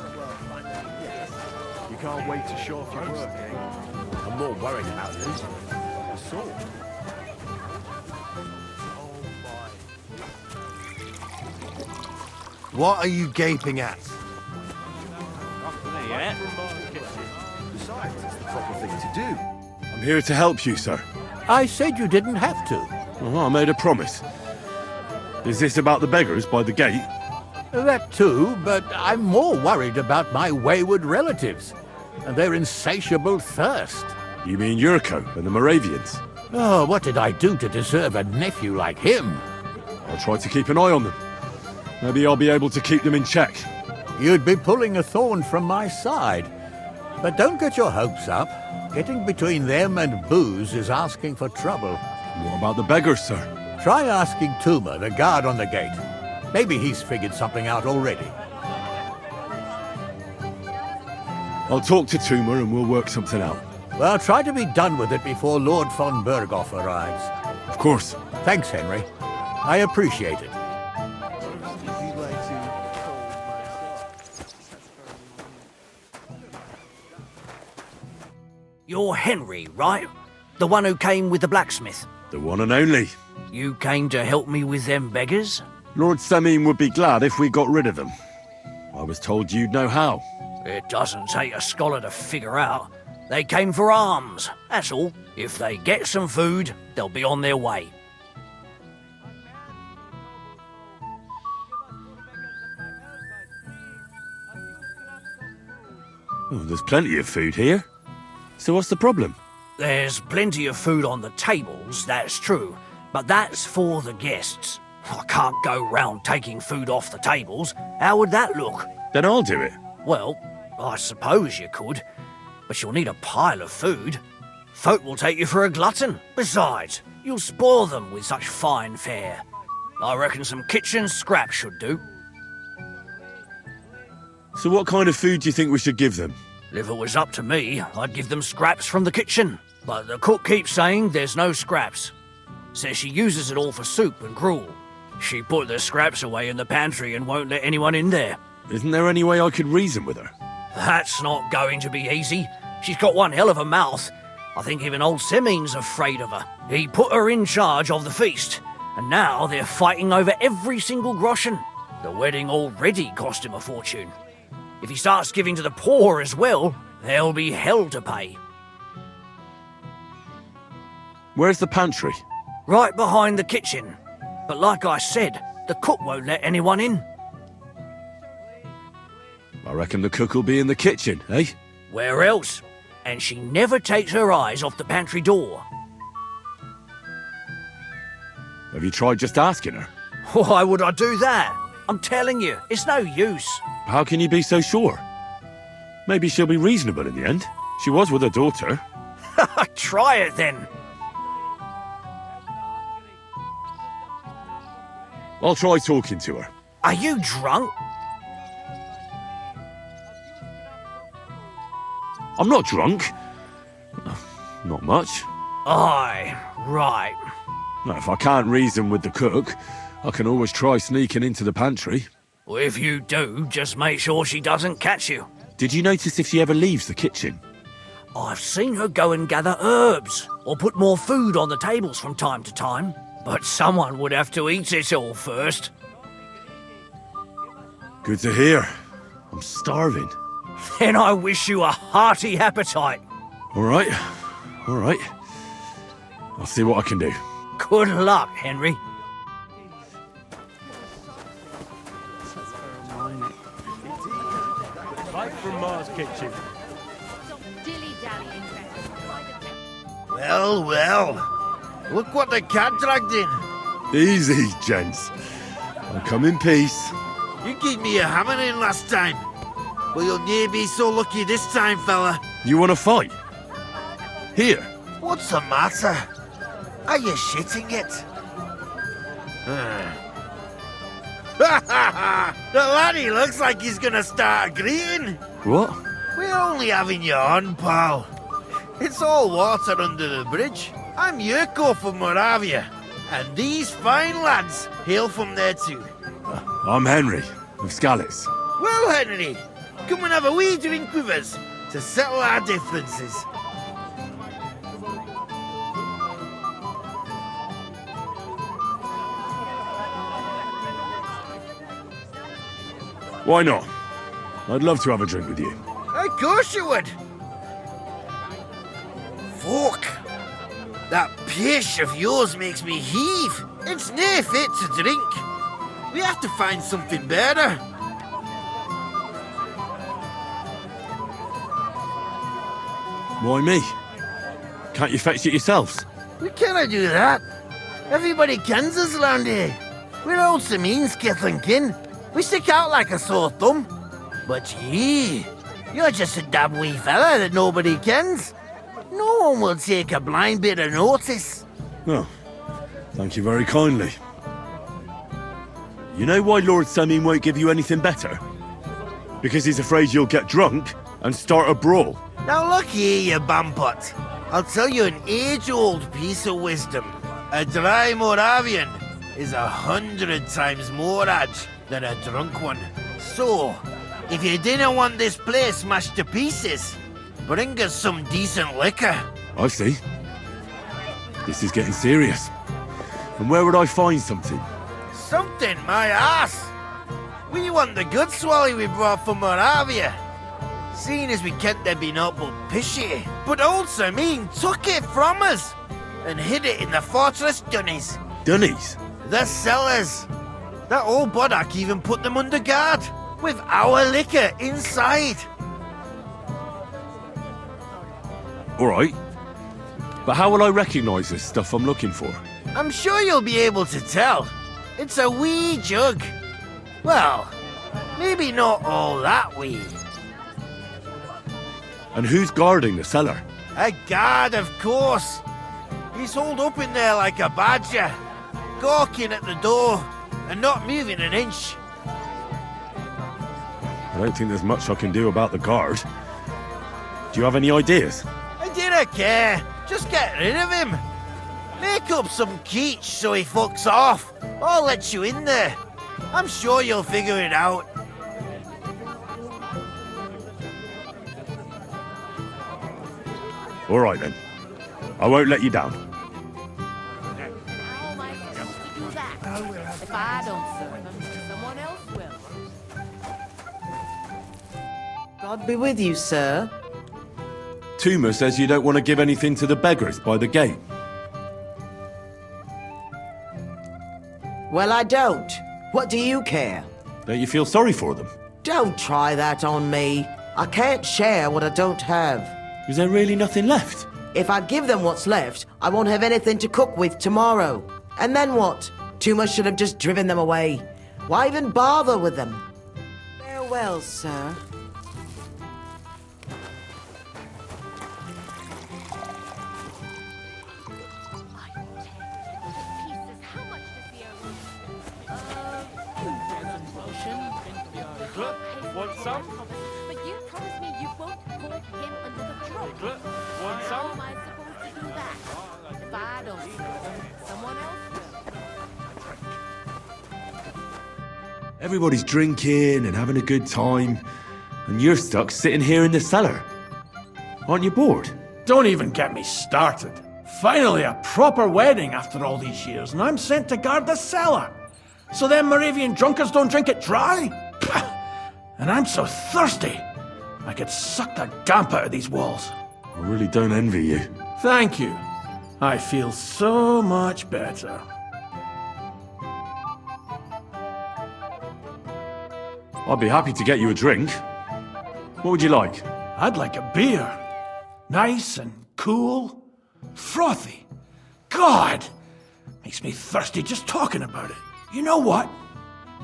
You can't wait to show off your work, eh? I'm more worried about losing The sword. What are you gaping at? Besides, it's the proper thing to do. I'm here to help you, sir. I said you didn't have to. Oh, I made a promise. Is this about the beggars by the gate? That too, but I'm more worried about my wayward relatives and their insatiable thirst. You mean Yurko and the Moravians? Oh, what did I do to deserve a nephew like him? I'll try to keep an eye on them. Maybe I'll be able to keep them in check. You'd be pulling a thorn from my side. But don't get your hopes up. Getting between them and booze is asking for trouble. What about the beggars, sir? Try asking Tuma, the guard on the gate. Maybe he's figured something out already. I'll talk to Tuma and we'll work something out. Well, try to be done with it before Lord von Berghoff arrives. Of course. Thanks, Henry. I appreciate it. You're Henry, right? The one who came with the blacksmith? The one and only. You came to help me with them beggars? Lord Samin would be glad if we got rid of them. I was told you'd know how. It doesn't take a scholar to figure out. They came for alms, that's all. If they get some food, they'll be on their way. Oh, there's plenty of food here. So what's the problem? There's plenty of food on the tables, that's true. But that's for the guests. I can't go round taking food off the tables. How would that look? Then I'll do it. Well, I suppose you could. But you'll need a pile of food. Folk will take you for a glutton. Besides, you'll spoil them with such fine fare. I reckon some kitchen scraps should do. So what kind of food do you think we should give them? If it was up to me, I'd give them scraps from the kitchen. But the cook keeps saying there's no scraps. Says she uses it all for soup and gruel. She put the scraps away in the pantry and won't let anyone in there. Isn't there any way I could reason with her? That's not going to be easy. She's got one hell of a mouth. I think even old Semin's afraid of her. He put her in charge of the feast, and now they're fighting over every single groschen. The wedding already cost him a fortune. If he starts giving to the poor as well, there'll be hell to pay. Where's the pantry? Right behind the kitchen. But like I said, the cook won't let anyone in. I reckon the cook will be in the kitchen, eh? Where else? And she never takes her eyes off the pantry door. Have you tried just asking her? Why would I do that? I'm telling you, it's no use. How can you be so sure? Maybe she'll be reasonable in the end. She was with her daughter. Try it then. I'll try talking to her. Are you drunk? I'm not drunk. Not much. Aye, right. Now, if I can't reason with the cook, I can always try sneaking into the pantry. Well, if you do, just make sure she doesn't catch you. Did you notice if she ever leaves the kitchen? I've seen her go and gather herbs, or put more food on the tables from time to time. But someone would have to eat it all first. Good to hear. I'm starving. Then I wish you a hearty appetite. All right. I'll see what I can do. Good luck, Henry. Right from Mars Kitchen. Well. Look what the cat dragged in. Easy, gents. I'll come in peace. You gave me a hammer in last time. Well, you'll near be so lucky this time, fella. You want to fight? Here. What's the matter? Are you shitting it? The laddie looks like he's gonna start a greeting. What? We're only having you on, pal. It's all water under the bridge. I'm Yurko from Moravia, and these fine lads hail from there too. I'm Henry, of Skalitz. Well, Henry, come and have a wee drink with us to settle our differences. Why not? I'd love to have a drink with you. Of course you would. Fuck. That pish of yours makes me heave. It's nae fit to drink. We have to find something better. Why me? Can't you fetch it yourselves? We cannot do that. Everybody kens us round here. We're old Samin's kith and kin. We stick out like a sore thumb. But you're just a dab wee fella that nobody kens. No one will take a blind bit of notice. Oh, thank you very kindly. You know why Lord Semin won't give you anything better? Because he's afraid you'll get drunk and start a brawl. Now look here, you bampot. I'll tell you an age-old piece of wisdom. A dry Moravian is 100 times more edge than a drunk one. So, if you didn't want this place smashed to pieces, bring us some decent liquor. I see. This is getting serious. And where would I find something? Something, my ass! We want the good swally we brought from Moravia. Seeing as we can't there be naught but pishy. But old Semin took it from us and hid it in the fortress dunnies. Dunnies? The cellars. That old boddock even put them under guard, with our liquor inside. Alright. But how will I recognise this stuff I'm looking for? I'm sure you'll be able to tell. It's a wee jug. Well, maybe not all that wee. And who's guarding the cellar? A guard, of course. He's holed up in there like a badger, gawking at the door and not moving an inch. I don't think there's much I can do about the guard. Do you have any ideas? I dinna care. Just get rid of him. Make up some keech so he fucks off. I'll let you in there. I'm sure you'll figure it out. All right then. I won't let you down. How am I supposed to do that? If I don't serve him, someone else will. God be with you, sir. Tuma says you don't want to give anything to the beggars by the gate. Well, I don't. What do you care? Don't you feel sorry for them? Don't try that on me. I can't share what I don't have. Is there really nothing left? If I give them what's left, I won't have anything to cook with tomorrow. And then what? Tuma should have just driven them away. Why even bother with them? Farewell, sir. Want some? But you promised me you won't pull him under the trunk. Want some? How am I supposed to do that? If I don't serve him, someone else will. Everybody's drinking and having a good time, and you're stuck sitting here in the cellar. Aren't you bored? Don't even get me started. Finally a proper wedding after all these years, and I'm sent to guard the cellar. So them Moravian drunkards don't drink it dry? And I'm so thirsty, I could suck the damp out of these walls. I really don't envy you. Thank you. I feel so much better. I'd be happy to get you a drink. What would you like? I'd like a beer. Nice and cool. Frothy. God! Makes me thirsty just talking about it. You know what?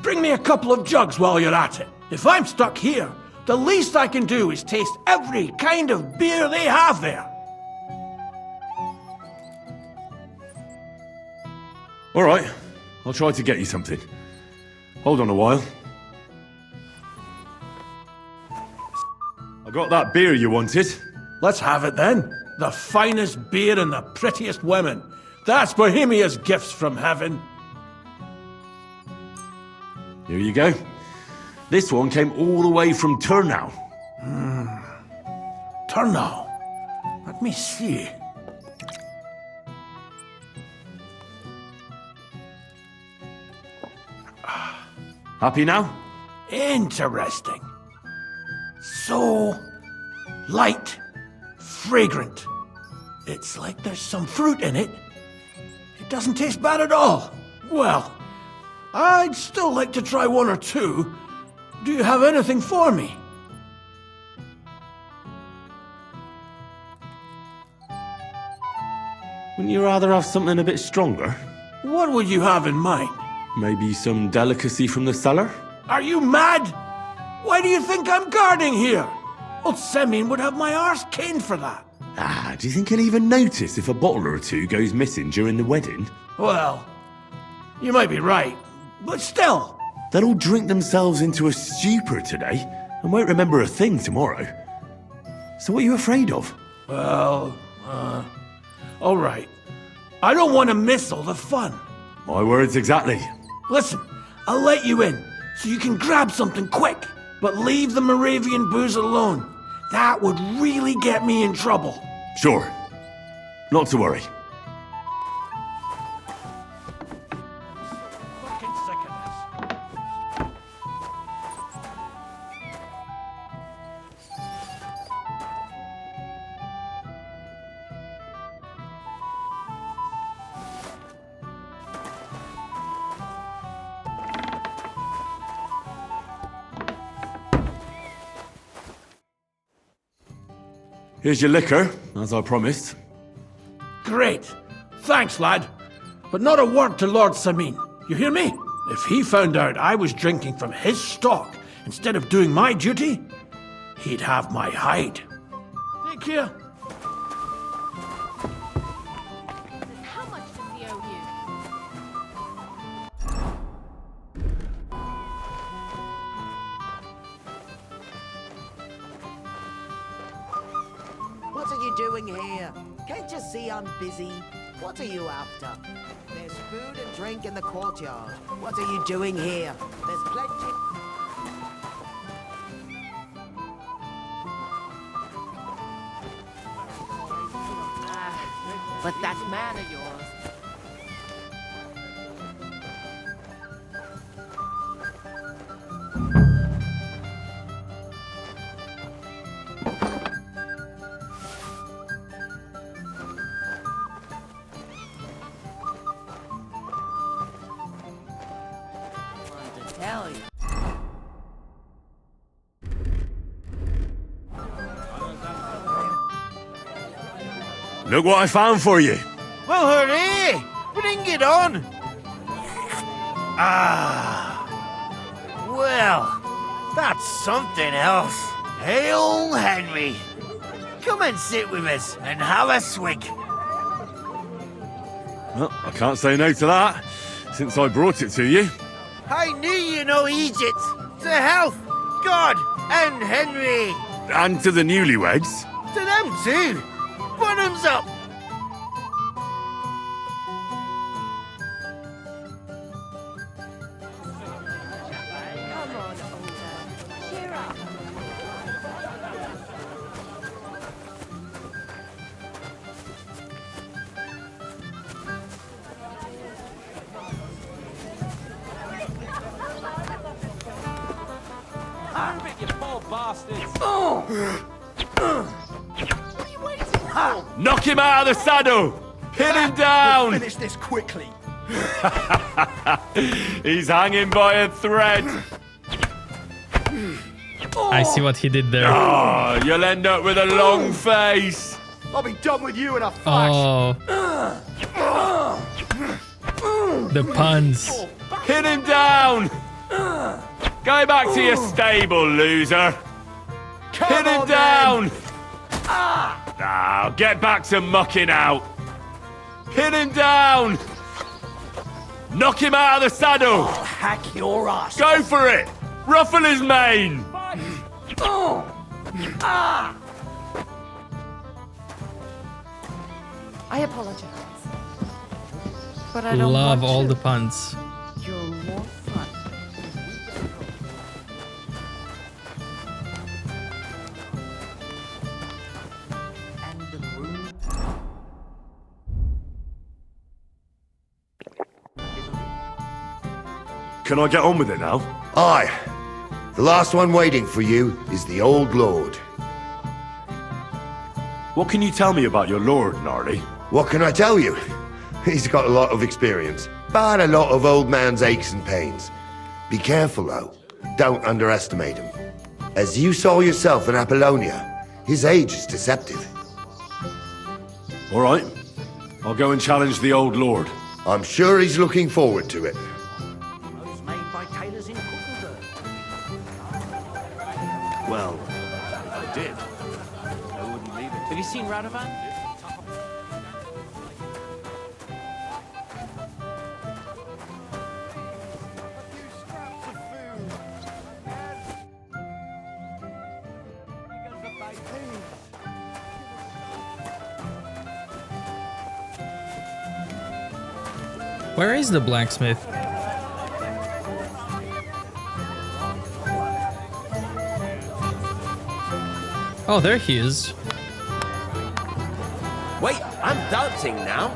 Bring me a couple of jugs while you're at it. If I'm stuck here, the least I can do is taste every kind of beer they have there. All right, I'll try to get you something. Hold on a while. I got that beer you wanted. Let's have it then. The finest beer and the prettiest women. That's Bohemia's gifts from heaven. Here you go. This one came all the way from Turnau. Turnau. Let me see. Happy now? Interesting. So light, fragrant. It's like there's some fruit in it. It doesn't taste bad at all. Well, I'd still like to try one or two. Do you have anything for me? Wouldn't you rather have something a bit stronger? What would you have in mind? Maybe some delicacy from the cellar? Are you mad? Why do you think I'm guarding here? Old Semyon would have my arse caned for that. Ah, do you think he'll even notice if a bottle or two goes missing during the wedding? Well, you might be right, but still. They'll all drink themselves into a stupor today and won't remember a thing tomorrow. So what are you afraid of? Well, all right. I don't want to miss all the fun. My words exactly. Listen, I'll let you in, so you can grab something quick. But leave the Moravian booze alone. That would really get me in trouble. Sure. Not to worry. Here's your liquor, as I promised. Great. Thanks, lad. But not a word to Lord Semyon. You hear me? If he found out I was drinking from his stock instead of doing my duty, he'd have my hide. Take care. How much does he owe you? What are you doing here? Can't you see I'm busy? What are you after? There's food and drink in the courtyard. What are you doing here? There's plenty... But that man of yours. To tell you. Look what I found for you. Well, hooray! Bring it on! Ah. Well, that's something else. Hail, Henry. Come and sit with us and have a swig. Well, I can't say no to that, since I brought it to you. I knew you know Egypt. To health, God, and Henry. And to the newlyweds. To them too. Bottoms up. Come on, older. Cheer up. You poor bastards. Knock him out of the saddle! Pin him down! We'll finish this quickly. He's hanging by a thread. I see what he did there. Oh, you'll end up with a long face. I'll be done with you in a flash. Oh. The puns. Pin him down! Go back to your stable, loser. Pin him down! Now, get back to mucking out. Pin him down! Knock him out of the saddle! I'll hack your ass. Go for it! Ruffle his mane! I apologize. But I don't Love want all to. the puns. You're more fun. And the room. Can I get on with it now? Aye. The last one waiting for you is the Old Lord. What can you tell me about your lord, Gnarly? What can I tell you? He's got a lot of experience, but a lot of old man's aches and pains. Be careful, though. Don't underestimate him. As you saw yourself in Apollonia, his age is deceptive. All right. I'll go and challenge the old lord. I'm sure he's looking forward to it. Clothes made by tailors in Cuckooburg. Radovan? Where is the blacksmith? Oh, there he is. Wait, I'm dancing now.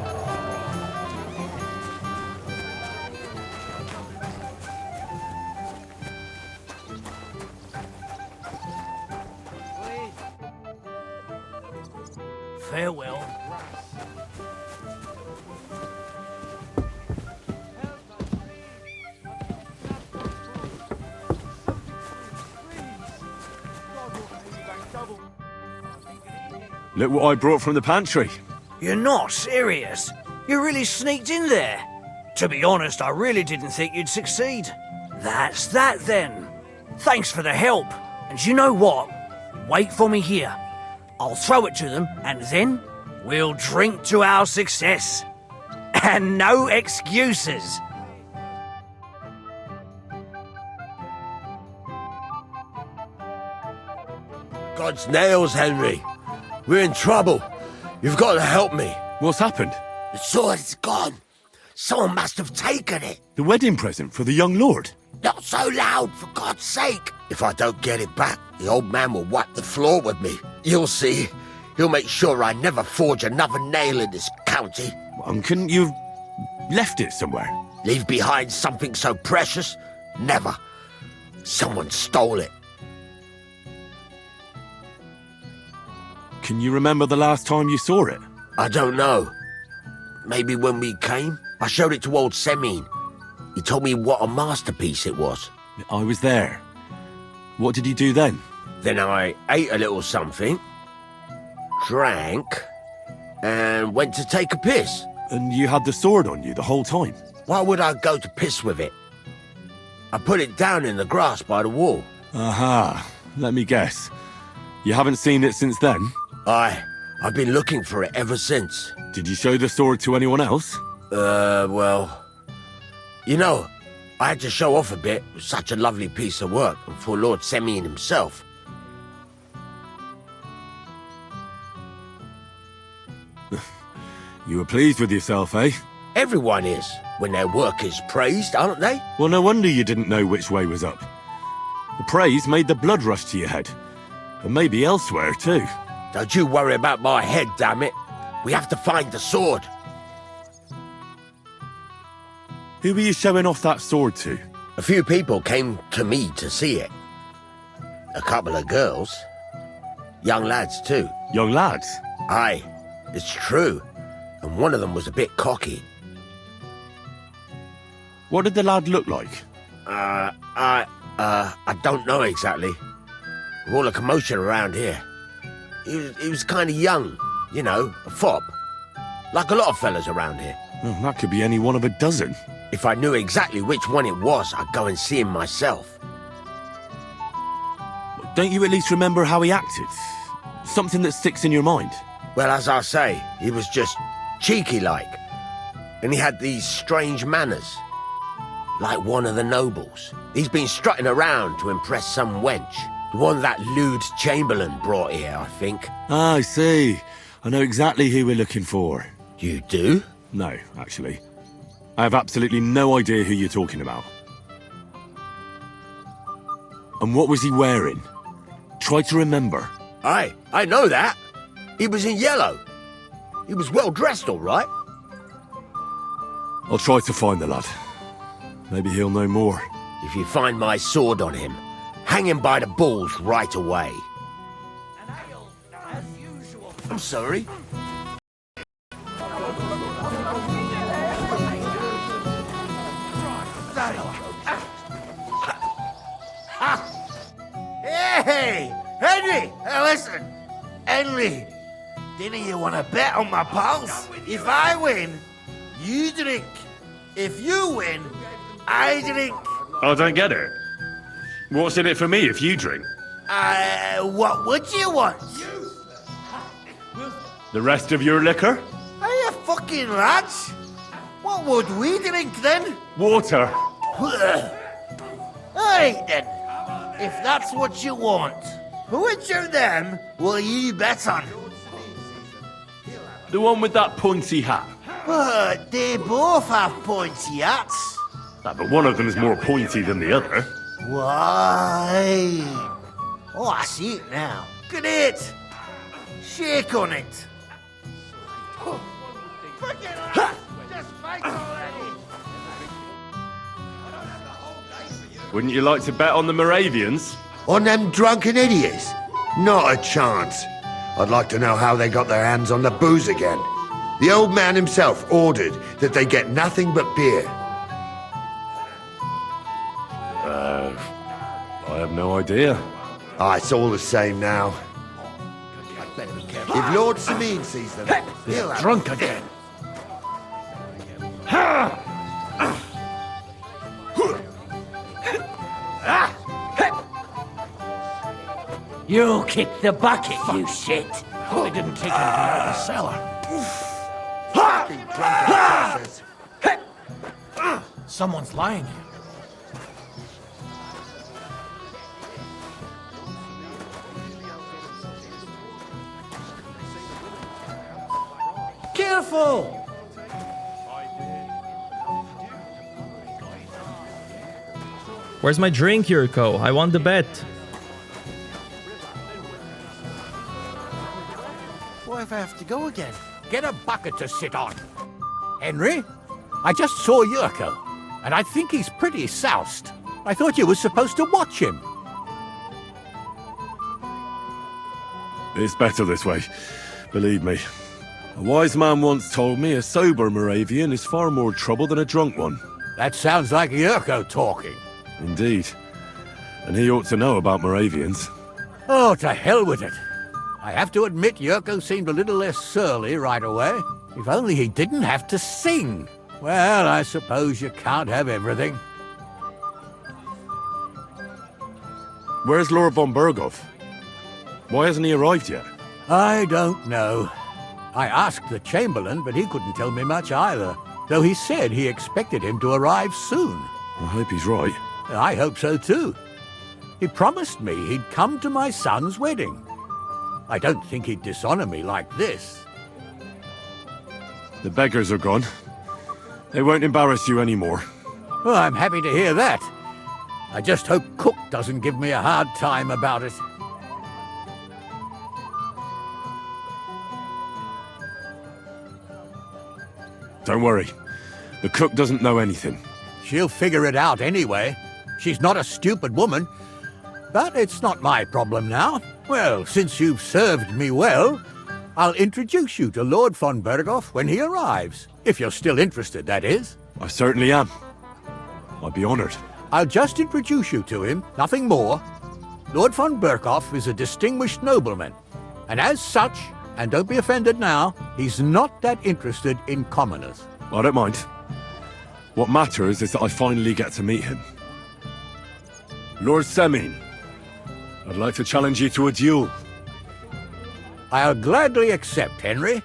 Farewell. Look what I brought from the pantry. You're not serious? You really sneaked in there? To be honest, I really didn't think you'd succeed. That's that then. Thanks for the help. And you know what? Wait for me here. I'll throw it to them, and then we'll drink to our success. And no excuses. God's nails, Henry. We're in trouble. You've got to help me. What's happened? The sword's gone. Someone must have taken it. The wedding present for the young lord? Not so loud, for God's sake. If I don't get it back, the old man will wipe the floor with me. You'll see. He'll make sure I never forge another nail in this county. Couldn't you have left it somewhere? Leave behind something so precious? Never. Someone stole it. Can you remember the last time you saw it? I don't know. Maybe when we came? I showed it to old Semine. He told me what a masterpiece it was. I was there. What did you do then? Then I ate a little something, drank, and went to take a piss. And you had the sword on you the whole time? Why would I go to piss with it? I put it down in the grass by the wall. Aha. Let me guess. You haven't seen it since then? I've been looking for it ever since. Did you show the sword to anyone else? Well... You know, I had to show off a bit. It was such a lovely piece of work for Lord Semyon himself. You were pleased with yourself, eh? Everyone is, when their work is praised, aren't they? Well, no wonder you didn't know which way was up. The praise made the blood rush to your head. And maybe elsewhere, too. Don't you worry about my head, damn it. We have to find the sword. Who were you showing off that sword to? A few people came to me to see it. A couple of girls. Young lads, too. Young lads? Aye, it's true. And one of them was a bit cocky. What did the lad look like? I don't know exactly. With all the commotion around here. He was kind of young, you know, a fop. Like a lot of fellas around here. Well, that could be any one of a dozen. If I knew exactly which one it was, I'd go and see him myself. Don't you at least remember how he acted? Something that sticks in your mind? Well, as I say, he was just cheeky-like. And he had these strange manners. Like one of the nobles. He's been strutting around to impress some wench. The one that lewd Chamberlain brought here, I think. Ah, I see. I know exactly who we're looking for. You do? No, actually. I have absolutely no idea who you're talking about. And what was he wearing? Try to remember. Aye, I know that. He was in yellow. He was well dressed, all right. I'll try to find the lad. Maybe he'll know more. If you find my sword on him, hang him by the balls right away. I'm sorry. Hey, Henry! Listen, Henry, didn't you want to bet on my pulse? If I win, you drink. If you win, I drink. I don't get it. What's in it for me if you drink? What would you want? The rest of your liquor? Are you fucking lads? What would we drink then? Water. Alright then, if that's what you want, which of them will you bet on? The one with that pointy hat. But they both have pointy hats. But one of them's more pointy than the other. Why? Oh, I see it now. Great. Shake on it. Just fight already. Wouldn't you like to bet on the Moravians? On them drunken idiots? Not a chance. I'd like to know how they got their hands on the booze again. The old man himself ordered that they get nothing but beer. I have no idea. It's all the same now. If Lord Samin sees them, he'll have Drunk again. You kicked the bucket, you shit. They didn't take anything out of the cellar. Someone's lying here. Careful! Where's my drink, Yurko? I want the bet. What if I have to go again? Get a bucket to sit on. Henry, I just saw Yurko, and I think he's pretty soused. I thought you were supposed to watch him. It's better this way. Believe me. A wise man once told me a sober Moravian is far more trouble than a drunk one. That sounds like Yurko talking. Indeed. And he ought to know about Moravians. Oh, to hell with it. I have to admit Yurko seemed a little less surly right away. If only he didn't have to sing. Well, I suppose you can't have everything. Where's Lord von Berghoff? Why hasn't he arrived yet? I don't know. I asked the Chamberlain, but he couldn't tell me much either, though he said he expected him to arrive soon. I hope he's right. I hope so too. He promised me he'd come to my son's wedding. I don't think he'd dishonor me like this. The beggars are gone. They won't embarrass you anymore. Well, I'm happy to hear that. I just hope Cook doesn't give me a hard time about it. Don't worry. The cook doesn't know anything. She'll figure it out anyway. She's not a stupid woman. But it's not my problem now. Well, since you've served me well, I'll introduce you to Lord von Berghoff when he arrives. If you're still interested, that is. I certainly am. I'd be honored. I'll just introduce you to him, nothing more. Lord von Berghoff is a distinguished nobleman. And as such, and don't be offended now, he's not that interested in commoners. I don't mind. What matters is that I finally get to meet him. Lord Semin, I'd like to challenge you to a duel. I'll gladly accept, Henry.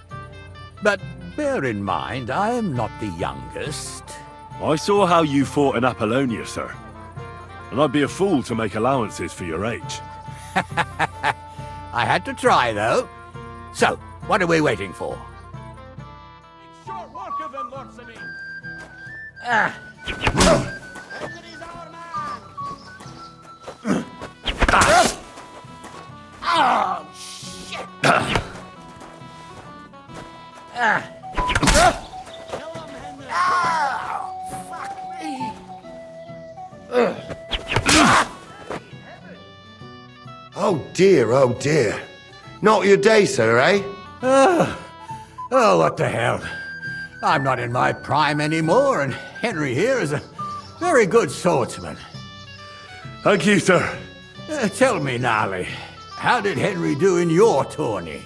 But bear in mind, I am not the youngest. I saw how you fought in Apollonia, sir. And I'd be a fool to make allowances for your age. I had to try, though. So, what are we waiting for? Short work of them, Lord Samin. Oh, shit! Fuck me! Oh dear. Not your day, sir, eh? Oh, what the hell. I'm not in my prime anymore, and Henry here is a very good swordsman. Thank you, sir. Tell me, Gnarly, how did Henry do in your tourney?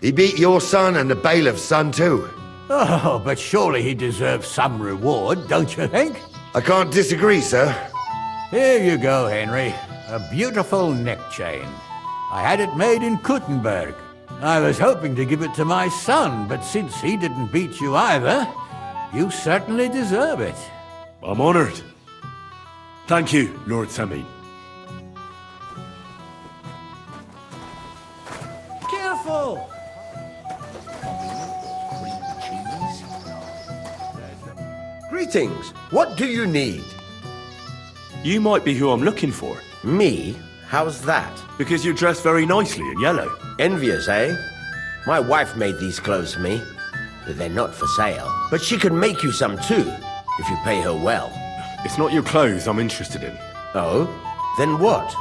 He beat your son and the bailiff's son too. Oh, but surely he deserves some reward, don't you think? I can't disagree, sir. Here you go, Henry. A beautiful neck chain. I had it made in Kuttenberg. I was hoping to give it to my son, but since he didn't beat you either, you certainly deserve it. I'm honored. Thank you, Lord Samin. Careful! Greetings. What do you need? You might be who I'm looking for. Me? How's that? Because you're dressed very nicely in yellow. Envious, eh? My wife made these clothes for me, but they're not for sale. But she can make you some too, if you pay her well. It's not your clothes I'm interested in. Oh? Then what?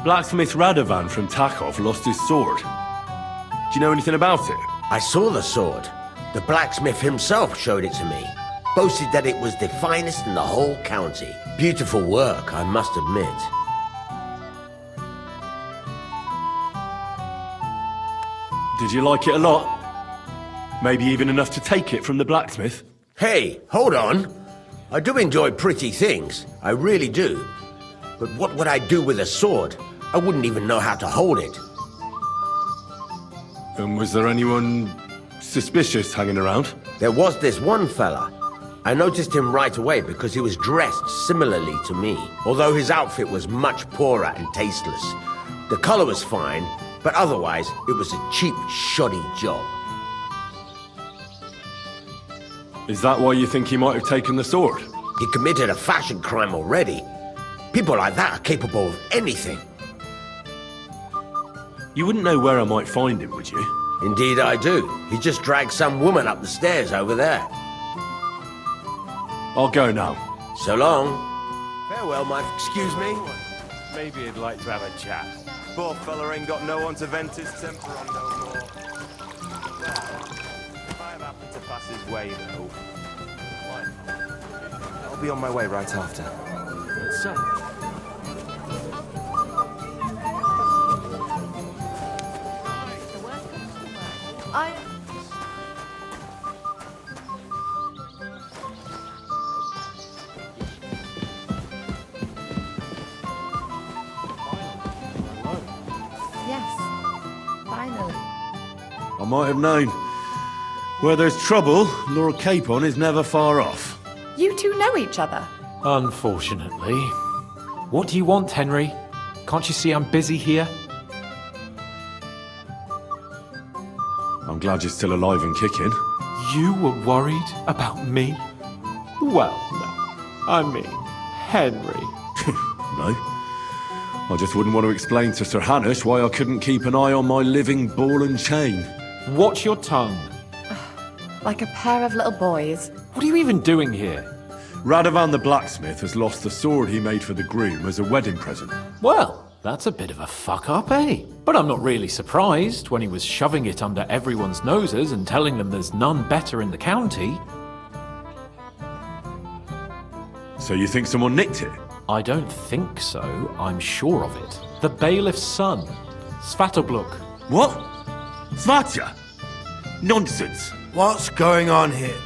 Blacksmith Radovan from Takov lost his sword. Do you know anything about it? I saw the sword. The blacksmith himself showed it to me. Boasted that it was the finest in the whole county. Beautiful work, I must admit. Did you like it a lot? Maybe even enough to take it from the blacksmith? Hey, hold on. I do enjoy pretty things. I really do. But what would I do with a sword? I wouldn't even know how to hold it. And was there anyone suspicious hanging around? There was this one fella. I noticed him right away because he was dressed similarly to me, although his outfit was much poorer and tasteless. The color was fine, but otherwise it was a cheap, shoddy job. Is that why you think he might have taken the sword? He committed a fashion crime already. People like that are capable of anything. You wouldn't know where I might find him, would you? Indeed I do. He just dragged some woman up the stairs over there. I'll go now. So long. Farewell, my... Excuse me? Maybe he'd like to have a chat. Poor fella ain't got no one to vent his temper on no more. If I happen to pass his way, though, I'll be on my way right after. So, Yes, finally. I might have known. Where there's trouble, Lord Capon is never far off. You two know each other? Unfortunately. What do you want, Henry? Can't you see I'm busy here? I'm glad you're still alive and kicking. You were worried about me? Well, no. I mean, Henry. No. I just wouldn't want to explain to Sir Hanush why I couldn't keep an eye on my living ball and chain. Watch your tongue. Like a pair of little boys. What are you even doing here? Radovan the blacksmith has lost the sword he made for the groom as a wedding present. Well, that's a bit of a fuck-up, eh? But I'm not really surprised when he was shoving it under everyone's noses and telling them there's none better in the county. So you think someone nicked it? I don't think so. I'm sure of it. The bailiff's son, Svatobluk. What? Svatya? Nonsense. What's going on here?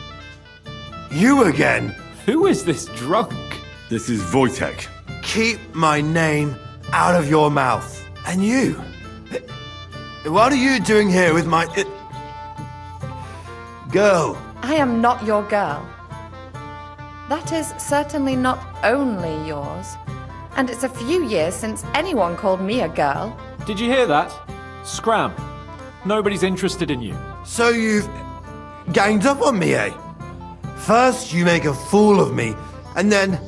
You again? Who is this drunk? This is Wojtek. Keep my name out of your mouth. And you? What are you doing here with my... girl? I am not your girl. That is certainly not only yours. And it's a few years since anyone called me a girl. Did you hear that? Scram. Nobody's interested in you. So you've ganged up on me, eh? First you make a fool of me, and then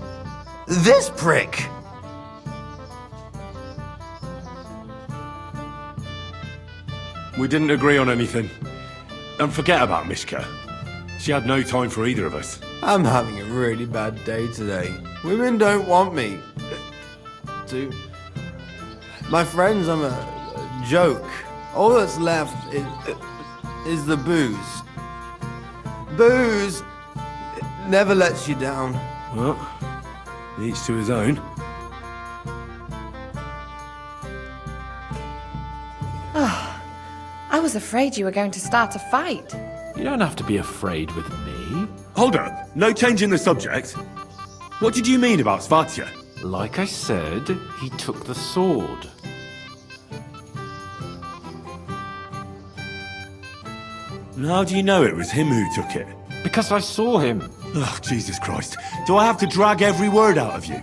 this prick. We didn't agree on anything. And forget about Mishka. She had no time for either of us. I'm having a really bad day today. Women don't want me. My friends, I'm a joke. All that's left is the booze. Booze never lets you down. Well, each to his own. I was afraid you were going to start a fight. You don't have to be afraid with me. Hold on. No change in the subject. What did you mean about Svatya? Like I said, he took the sword. And how do you know it was him who took it? Because I saw him. Oh, Jesus Christ. Do I have to drag every word out of you?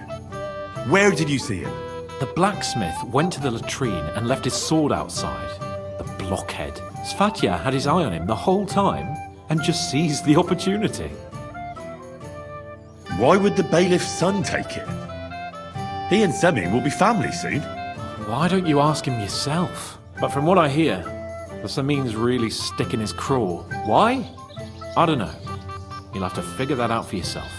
Where did you see it? The blacksmith went to the latrine and left his sword outside. The blockhead. Svatya had his eye on him the whole time and just seized the opportunity. Why would the bailiff's son take it? He and Semyon will be family soon. Why don't you ask him yourself? But from what I hear, the Semin's really sticking his craw. Why? I don't know. You'll have to figure that out for yourself.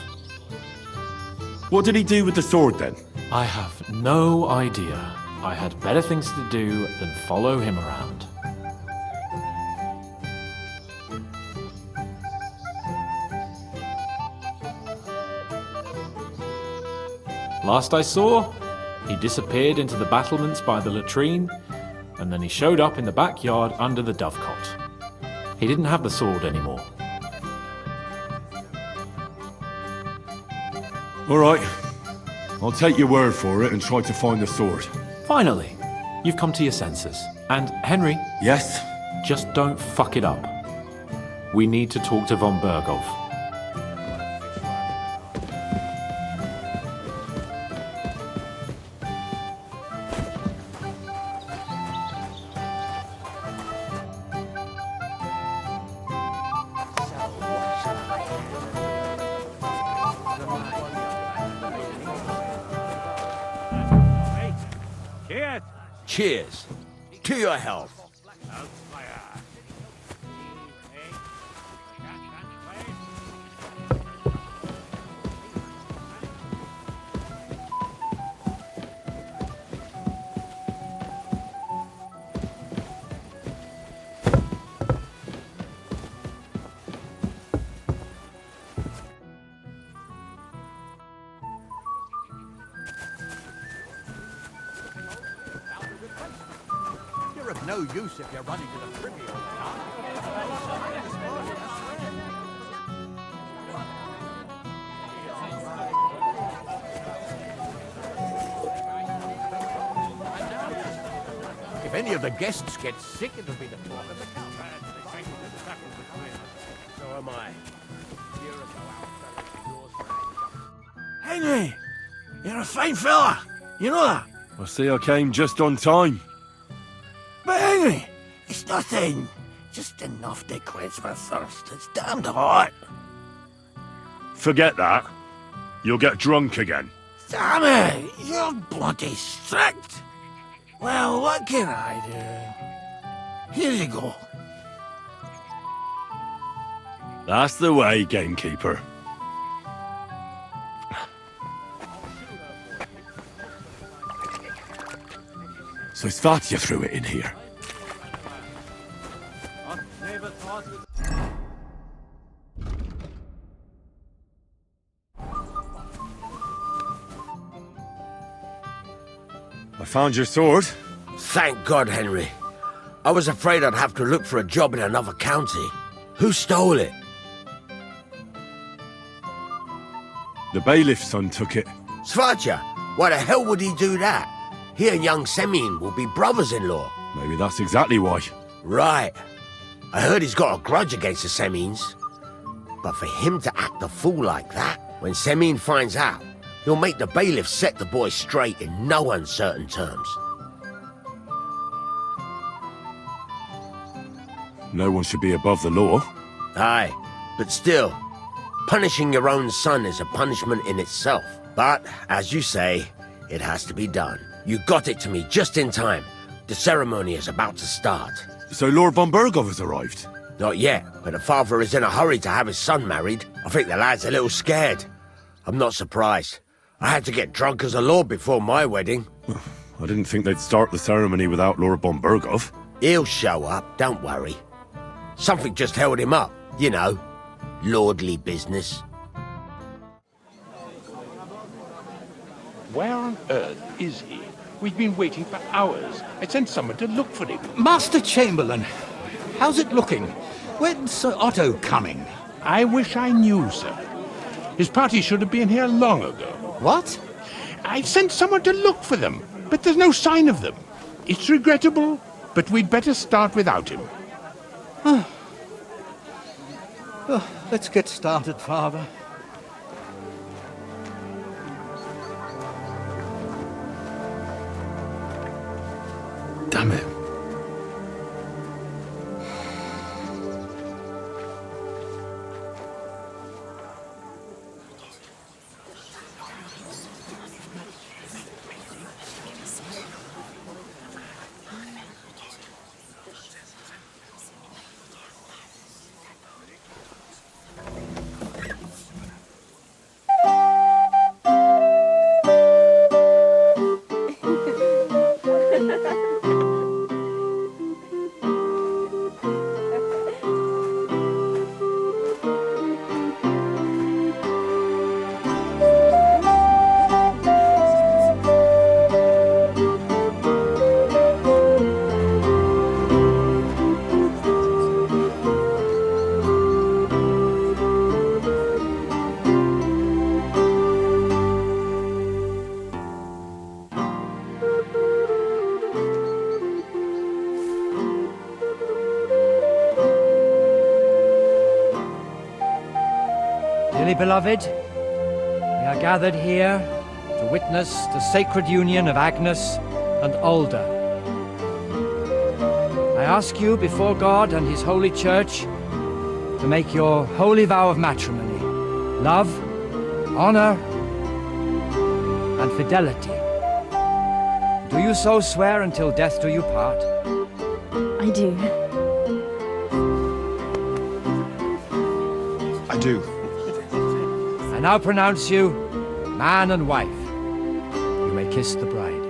What did he do with the sword then? I have no idea. I had better things to do than follow him around. Last I saw, he disappeared into the battlements by the latrine, and then he showed up in the backyard under the dovecot. He didn't have the sword anymore. All right. I'll take your word for it and try to find the sword. Finally, you've come to your senses. And Henry? Yes? Just don't fuck it up. We need to talk to von Berghoff. Cheers. To your health. You're of no use if you're running to the privy all the time. If any of the guests get sick, it'll be the talk of the town. So am I. Henry! You're a fine fella! You know that? I see I came just on time. But Henry, it's nothing. Just enough to quench my thirst. It's damned hot. Forget that. You'll get drunk again. Damn it! You're bloody strict. Well, what can I do? Here you go. That's the way, gamekeeper. So Svatya threw it in here. I found your sword. Thank God, Henry. I was afraid I'd have to look for a job in another county. Who stole it? The bailiff's son took it. Svatya? Why the hell would he do that? He and young Semyon will be brothers-in-law. Maybe that's exactly why. Right. I heard he's got a grudge against the Semyons. But for him to act a fool like that, when Semyon finds out, he'll make the bailiff set the boy straight in no uncertain terms. No one should be above the law. Aye, but still, punishing your own son is a punishment in itself. But, as you say, it has to be done. You got it to me just in time. The ceremony is about to start. So Lord von Berghoff has arrived? Not yet, but the father is in a hurry to have his son married. I think the lad's a little scared. I'm not surprised. I had to get drunk as a lord before my wedding. I didn't think they'd start the ceremony without Lord von Berghoff. He'll show up, don't worry. Something just held him up, you know. Lordly business. Where on earth is he? We've been waiting for hours. I sent someone to look for him. Master Chamberlain, how's it looking? When's Sir Otto coming? I wish I knew, sir. His party should have been here long ago. What? I've sent someone to look for them, but there's no sign of them. It's regrettable, but we'd better start without him. Oh, let's get started, Father. Damn it. Dearly beloved, we are gathered here to witness the sacred union of Agnes and Alda. I ask you before God and His holy church to make your holy vow of matrimony, love, honor, and fidelity. Do you so swear until death do you part? I do. I do. I now pronounce you man and wife. You may kiss the bride.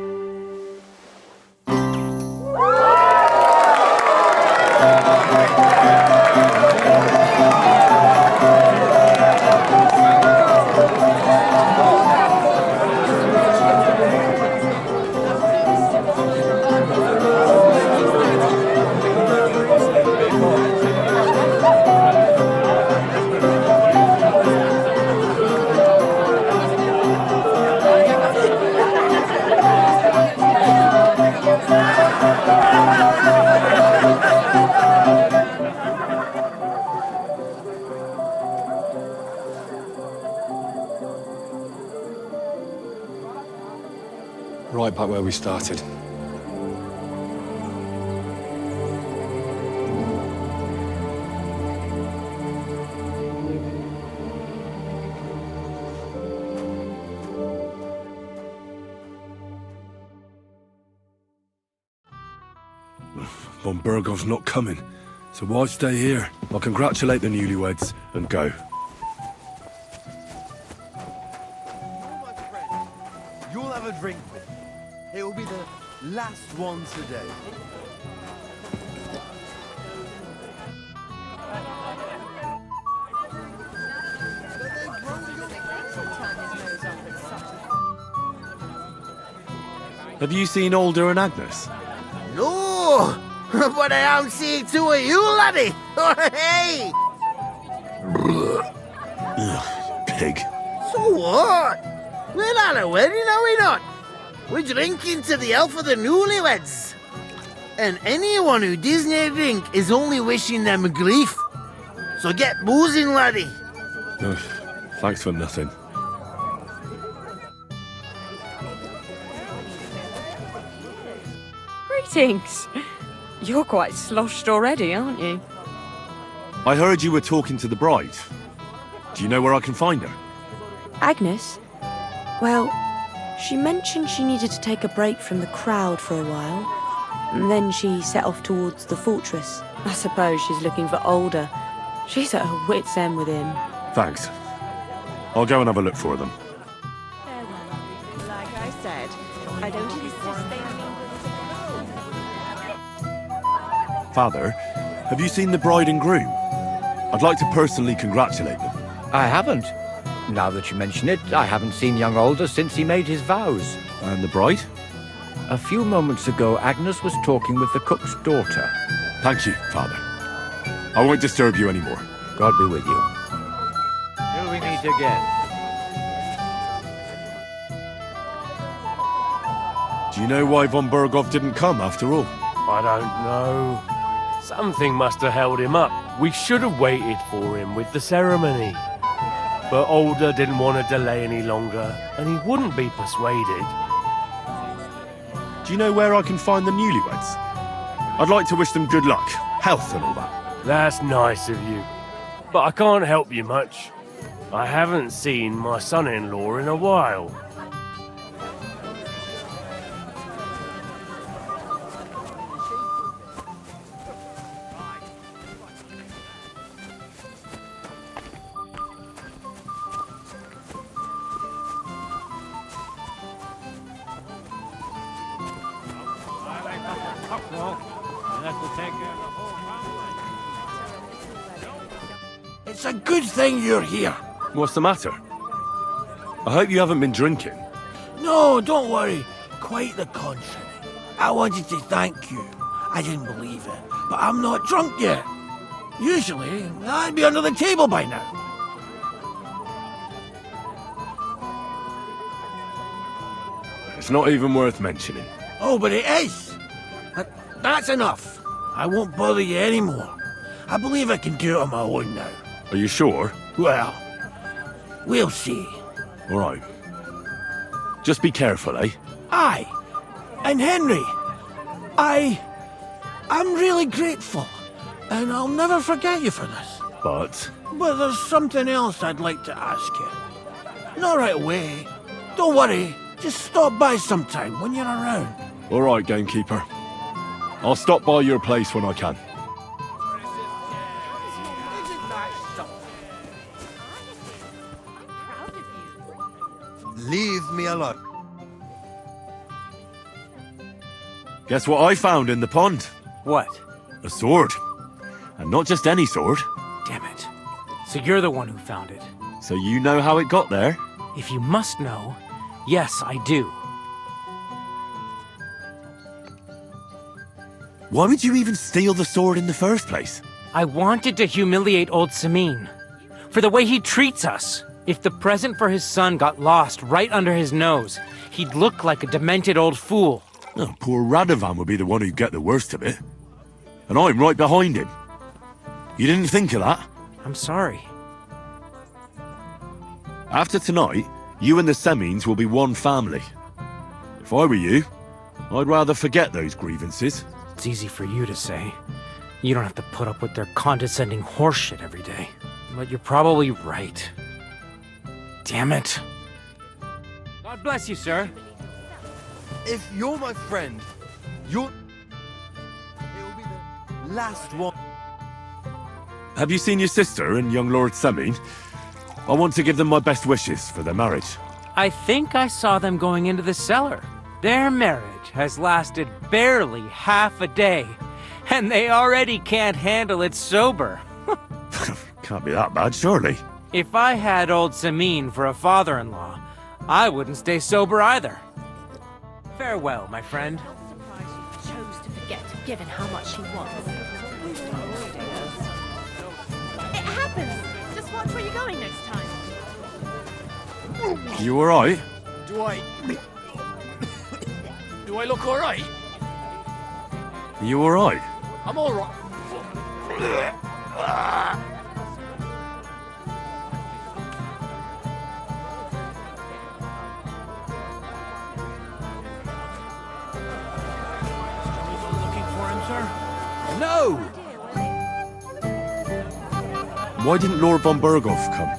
Right back where we started. Von Bergov's not coming, so why stay here? I'll congratulate the newlyweds and go. You'll have a drink with me. It will be the last one today. Have you seen Alda and Agnes? No, but I am seeing two of you, laddie. Hey! Ugh, pig. So what? We're at a wedding, are we not? We're drinking to the health of the newlyweds. And anyone who doesn't drink is only wishing them grief. So get boozing, laddie. Ugh, thanks for nothing. Greetings. You're quite sloshed already, aren't you? I heard you were talking to the bride. Do you know where I can find her? Agnes? Well, she mentioned she needed to take a break from the crowd for a while. And then she set off towards the fortress. I suppose she's looking for Alda. She's at her wit's end with him. Thanks. I'll go and have a look for them. Farewell. Like I said, I don't insist they are Father, have you seen the bride and groom? I'd like to personally congratulate them. I haven't. Now that you mention it, I haven't seen young Alda since he made his vows. And the bride? A few moments ago, Agnes was talking with the cook's daughter. Thank you, Father. I won't disturb you anymore. God be with you. Till we meet again. Do you know why von Bergov didn't come after all? I don't know. Something must have held him up. We should have waited for him with the ceremony. But Alder didn't want to delay any longer, and he wouldn't be persuaded. Do you know where I can find the newlyweds? I'd like to wish them good luck, health and all that. That's nice of you. But I can't help you much. I haven't seen my son-in-law in a while. It's a good thing you're here. What's the matter? I hope you haven't been drinking. No, don't worry. Quite the contrary. I wanted to thank you. I didn't believe it, but I'm not drunk yet. Usually, I'd be under the table by now. It's not even worth mentioning. Oh, but it is. That's enough. I won't bother you anymore. I believe I can do it on my own now. Are you sure? Well, we'll see. All right. Just be careful, eh? Aye. And Henry, I'm really grateful. And I'll never forget you for this. But But there's something else I'd like to ask you. Not right away. Don't worry. Just stop by sometime when you're around. all right, gamekeeper. I'll stop by your place when I can. Leave me alone. Guess what I found in the pond? What? A sword. And not just any sword. Damn it. So you're the one who found it. So you know how it got there? If you must know, yes, I do. Why would you even steal the sword in the first place? I wanted to humiliate old Samin. For the way he treats us. If the present for his son got lost right under his nose, he'd look like a demented old fool. Oh, poor Radovan would be the one who'd get the worst of it. And I'm right behind him. You didn't think of that? I'm sorry. After tonight, you and the Semines will be one family. If I were you, I'd rather forget those grievances. It's easy for you to say. You don't have to put up with their condescending horseshit every day. But you're probably right. Damn it. God bless you, sir. If you're my friend, it will be the last one. Have you seen your sister and young Lord Semine? I want to give them my best wishes for their marriage. I think I saw them going into the cellar. Their marriage has lasted barely half a day, and they already can't handle it sober. Can't be that bad, surely. If I had old Samin for a father-in-law, I wouldn't stay sober either. Farewell, my friend. Chose to forget, given how much he wants. It happens. Just watch where you're going next time. You alright? Do I look all right? Are you alright? I'm all right. Looking for him, sir? No! Why didn't Lord von Berghoff come?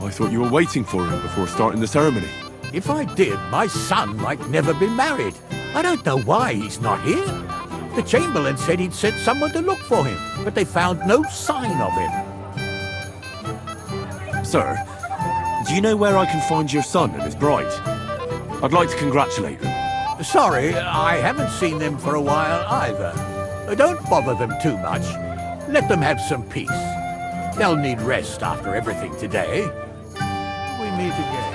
I thought you were waiting for him before starting the ceremony. If I did, my son might never be married. I don't know why he's not here. The Chamberlain said he'd sent someone to look for him, but they found no sign of him. Sir, do you know where I can find your son and his bride? I'd like to congratulate them. Sorry, I haven't seen them for a while either. Don't bother them too much. Let them have some peace. They'll need rest after everything today. We meet again.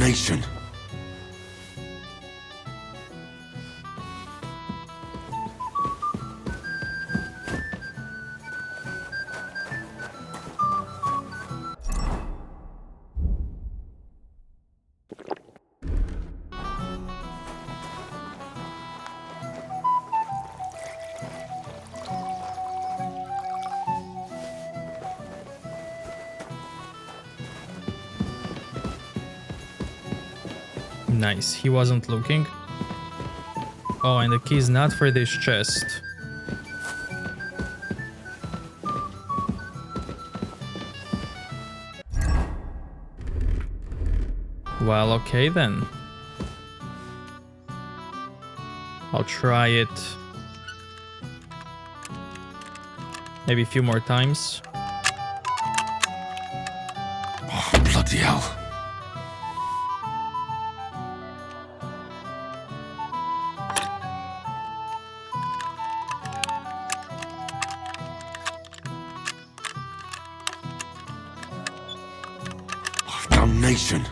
Damnation. Nice, he wasn't looking. Oh, and the key's not for this chest. Well, okay then. I'll try it. Maybe a few more times. Oh, bloody hell. Damnation.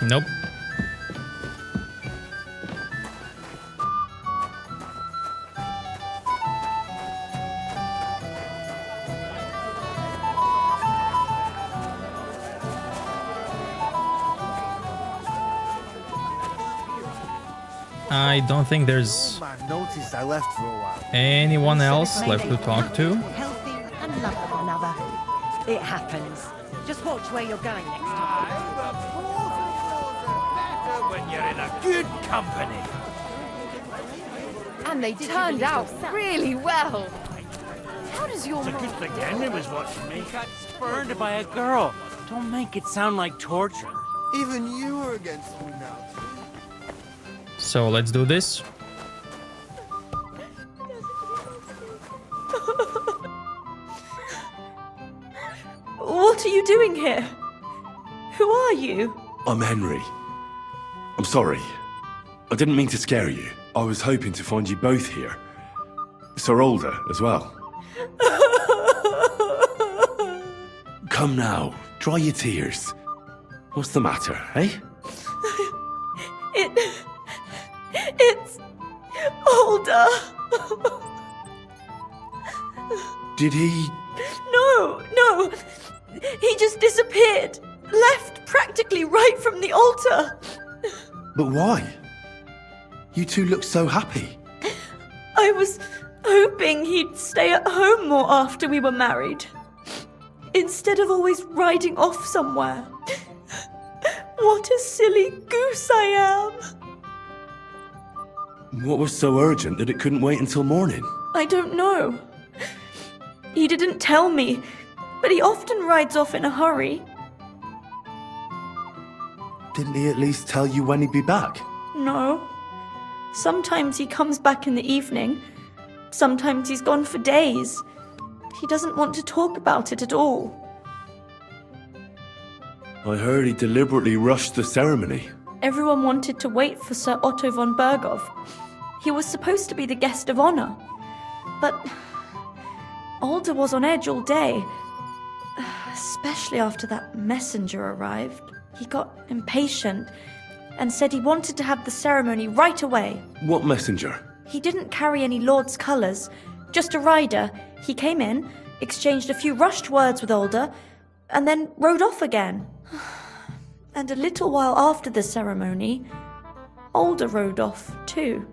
Nope. I don't think there's Noticed I left for a while. anyone else left to talk to. Healthy and love one another. It happens. Just watch where you're going next time. When you're in a good company. And they turned out really well. How does your It's a good thing Henry was watching me. Got spurned by a girl. Don't make it sound like torture. Even you are against me now. So let's do this. What are you doing here? Who are you? I'm Henry. I'm sorry. I didn't mean to scare you. I was hoping to find you both here. Sir Older as well. Come now, dry your tears. What's the matter, eh? It's Older. Did he... No. He just disappeared. Left practically right from the altar. But why? You two look so happy. I was hoping he'd stay at home more after we were married. Instead of always riding off somewhere. What a silly goose I am. What was so urgent that it couldn't wait until morning? I don't know. He didn't tell me, but he often rides off in a hurry. Didn't he at least tell you when he'd be back? No. Sometimes he comes back in the evening. Sometimes he's gone for days. He doesn't want to talk about it at all. I heard he deliberately rushed the ceremony. Everyone wanted to wait for Sir Otto von Berghoff. He was supposed to be the guest of honor. But Alder was on edge all day. Especially after that messenger arrived. He got impatient and said he wanted to have the ceremony right away. What messenger? He didn't carry any lord's colours, just a rider. He came in, exchanged a few rushed words with Alder, and then rode off again. And a little while after the ceremony, Alder rode off too.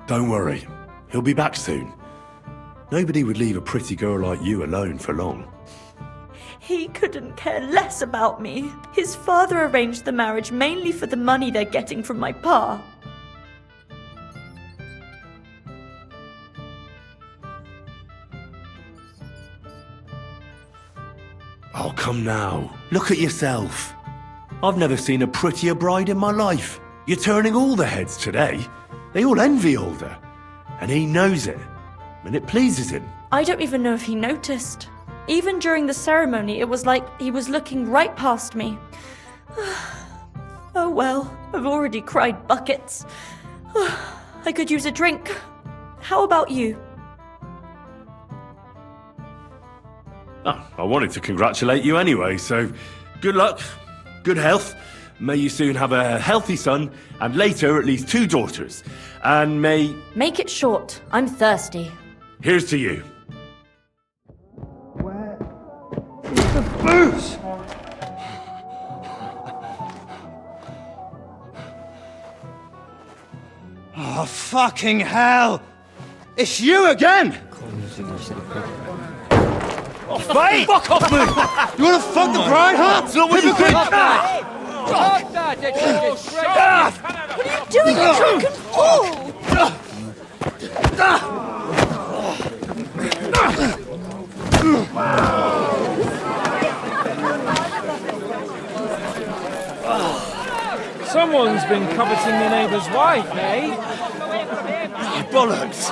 Don't worry, he'll be back soon. Nobody would leave a pretty girl like you alone for long. He couldn't care less about me. His father arranged the marriage mainly for the money they're getting from my pa. Oh, come now. Look at yourself. I've never seen a prettier bride in my life. You're turning all the heads today. They all envy Alder. And he knows it. And it pleases him. I don't even know if he noticed. Even during the ceremony, it was like he was looking right past me. Oh well, I've already cried buckets. I could use a drink. How about you? Oh, I wanted to congratulate you anyway, so good luck, good health. May you soon have a healthy son, and later at least 2 daughters. And may... Make it short. I'm thirsty. Here's to you. The booze! Oh, fucking hell! It's you again! Oh, fight! Fuck off me! You wanna fuck the bride, huh? It's not what you think! What are you doing, you drunken fool? Someone's been coveting the neighbour's wife, eh? Bollocks!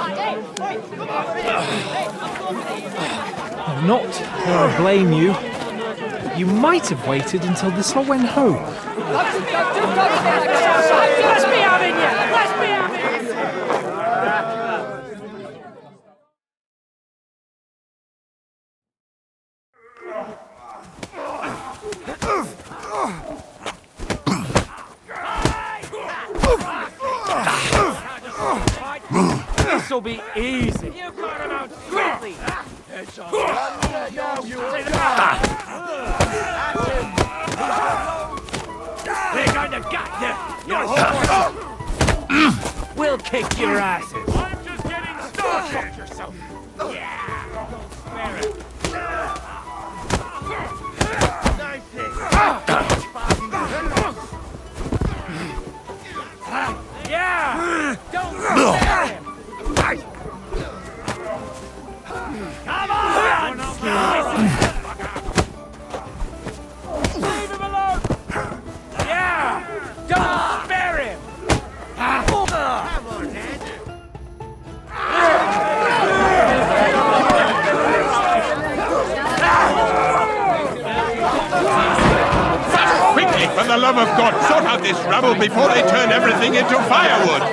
I'm not going to blame you. You might have waited until this all went home. Let's be having you! Let's be having you! This'll be easy. You got him out quickly. We're going to gut you. We'll kick your asses. I'm just getting started. Yourself. Yeah! Don't scare him! Come on! Leave him alone! Yeah! Don't spare him! Come on, Ned! Quickly, for the love of God, sort out this rubble before they turn everything into firewood!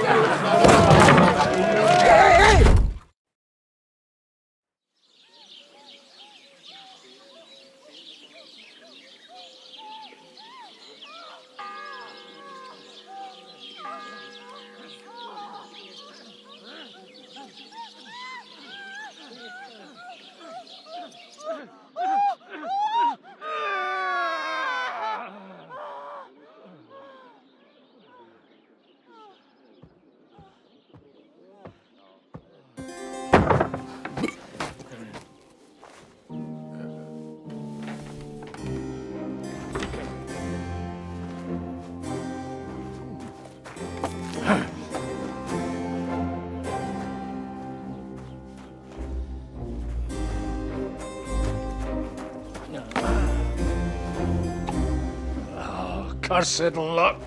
Cursed luck.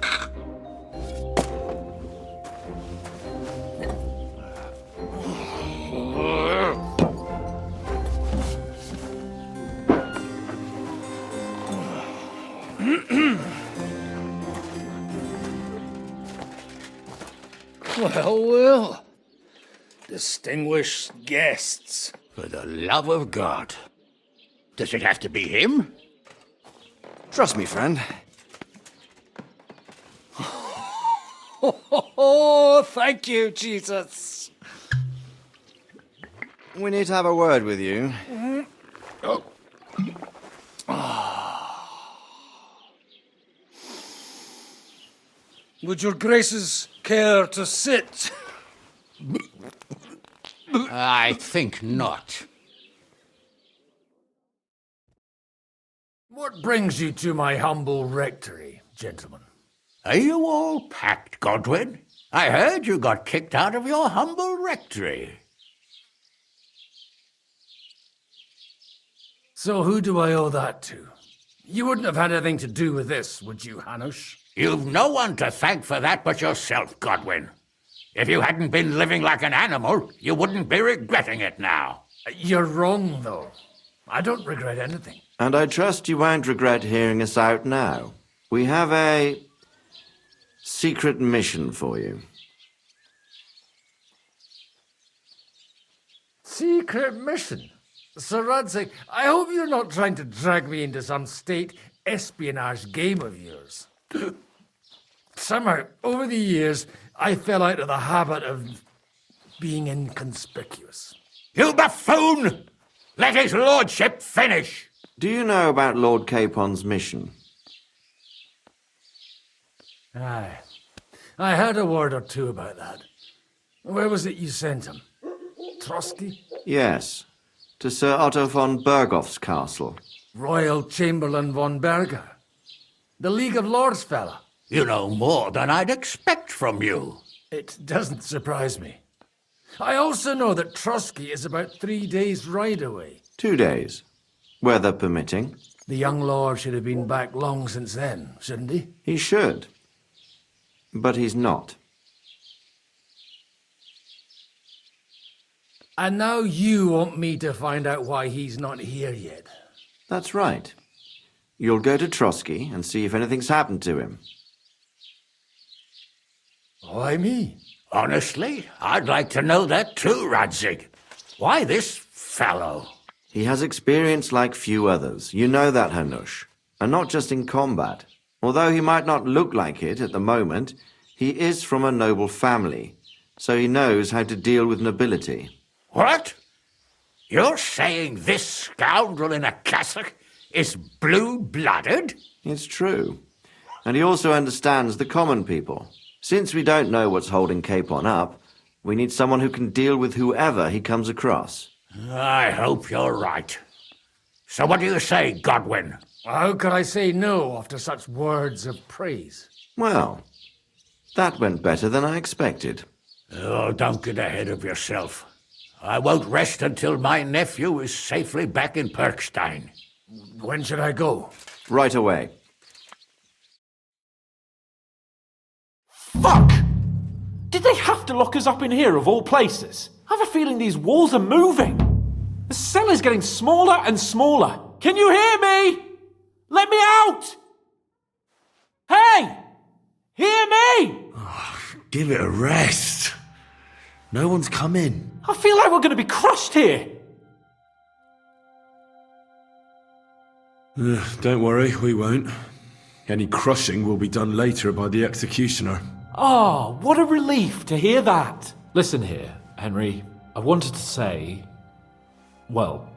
Well, well. Distinguished guests. For the love of God. Does it have to be him? Trust me, friend. Oh, thank you, Jesus. We need to have a word with you. Oh. Would your graces care to sit? I think not. What brings you to my humble rectory, gentlemen? Are you all packed, Godwin? I heard you got kicked out of your humble rectory. So who do I owe that to? You wouldn't have had anything to do with this, would you, Hanush? You've no one to thank for that but yourself, Godwin. If you hadn't been living like an animal, you wouldn't be regretting it now. You're wrong, though. I don't regret anything. And I trust you won't regret hearing us out now. We have a secret mission for you. Secret mission? Sir Radzig, I hope you're not trying to drag me into some state espionage game of yours. Somehow, over the years, I fell out of the habit of being inconspicuous. You buffoon! Let his lordship finish! Do you know about Lord Capon's mission? Aye. I heard a word or two about that. Where was it you sent him? Trotsky? Yes, to Sir Otto von Bergoff's castle. Royal Chamberlain von Berger. The League of Lords fella. You know more than I'd expect from you. It doesn't surprise me. I also know that Trotsky is about 3 days' ride away. 2 days, weather permitting. The young lord should have been back long since then, shouldn't he? He should. But he's not. And now you want me to find out why he's not here yet. That's right. You'll go to Trotsky and see if anything's happened to him. Why me? Honestly, I'd like to know that too, Radzig. Why this fellow? He has experience like few others. You know that, Hanush. And not just in combat. Although he might not look like it at the moment, he is from a noble family, so he knows how to deal with nobility. What? You're saying this scoundrel in a cassock is blue-blooded? It's true. And he also understands the common people. Since we don't know what's holding Capon up, we need someone who can deal with whoever he comes across. I hope you're right. So what do you say, Godwin? How could I say no after such words of praise? Well, that went better than I expected. Oh, don't get ahead of yourself. I won't rest until my nephew is safely back in Perkstein. When should I go? Right away. Fuck! Did they have to lock us up in here of all places? I have a feeling these walls are moving. The cell is getting smaller and smaller. Can you hear me? Let me out! Hey! Hear me! Give it a rest. No one's coming. I feel like we're going to be crushed here. Don't worry, we won't. Any crushing will be done later by the executioner. Oh, what a relief to hear that. Listen here, Henry. I wanted to say, well,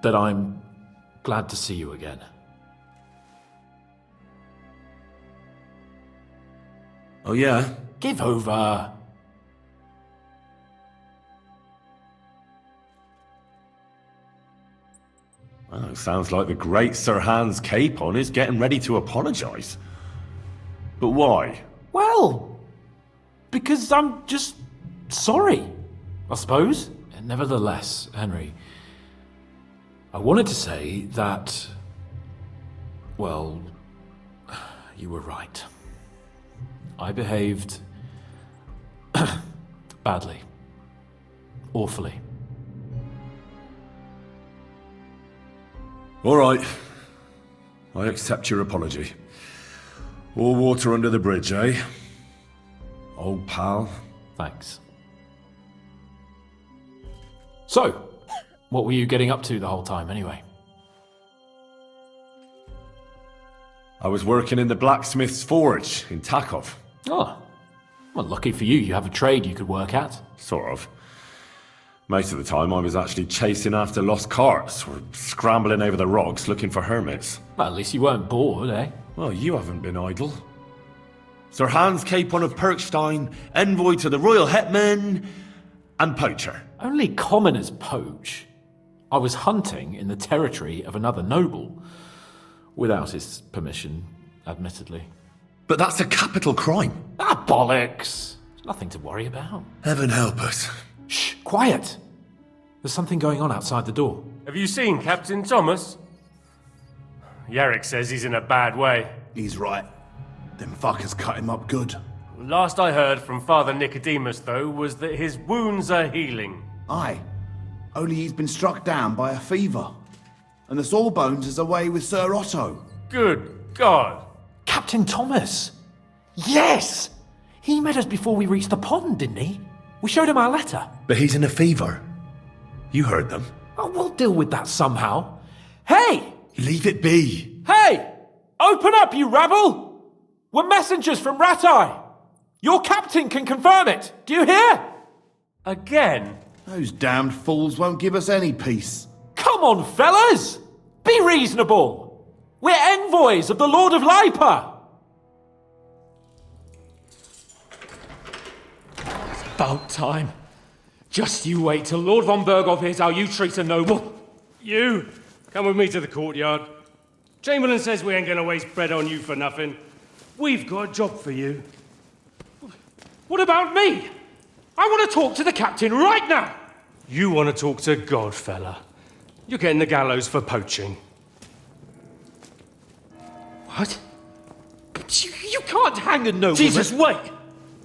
that I'm glad to see you again. Oh, yeah? Give over. Well, it sounds like the great Sir Hans Capon is getting ready to apologise. But why? Well, because I'm just sorry, I suppose. And nevertheless, Henry, I wanted to say that, well, you were right. I behaved badly. Awfully. All right. I accept your apology. All water under the bridge, eh? Old pal. Thanks. So, what were you getting up to the whole time, anyway? I was working in the blacksmith's forge in Takov. Oh, well, lucky for you, you have a trade you could work at. Sort of. Most of the time I was actually chasing after lost carts or scrambling over the rocks looking for hermits. Well, at least you weren't bored, eh? Well, you haven't been idle. Sir Hans Capon of Perkstein, envoy to the royal hetman, and poacher. Only commoners poach. I was hunting in the territory of another noble. Without his permission, admittedly. But that's a capital crime. Ah, bollocks! Nothing to worry about. Heaven help us. Shh, quiet! There's something going on outside the door. Have you seen Captain Thomas? Yarrick says he's in a bad way. He's right. Them fuckers cut him up good. Last I heard from Father Nicodemus, though, was that his wounds are healing. Aye. only he's been struck down by a fever. And the Sawbones is away with Sir Otto. Good God. Captain Thomas. Yes! He met us before we reached the pond, didn't he? We showed him our letter. But he's in a fever. You heard them. Oh, we'll deal with that somehow. Hey! Leave it be. Hey! Open up, you rabble! We're messengers from Ratai. Your captain can confirm it. Do you hear? Again? Those damned fools won't give us any peace. Come on, fellas! Be reasonable! We're envoys of the Lord of Lipa! About time. Just you wait till Lord von Berghoff hears how you treat a noble. You, come with me to the courtyard. Chamberlain says we ain't gonna waste bread on you for nothing. We've got a job for you. What about me? I want to talk to the captain right now. You want to talk to God, fella. You're getting the gallows for poaching. What? You can't hang a nobleman. Jesus, wait!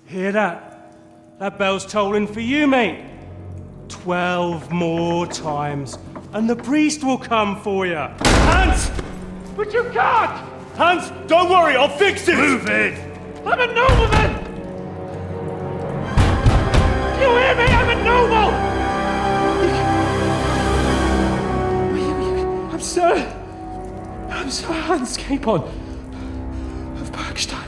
Hear that? That bell's tolling for you, mate. 12 more times, and the priest will come for you. Hans! But you can't! Hans, don't worry, I'll fix it! Move it! I'm a nobleman! Do you hear me? I'm a noble! I'm Sir Hans Capon of Bergstein.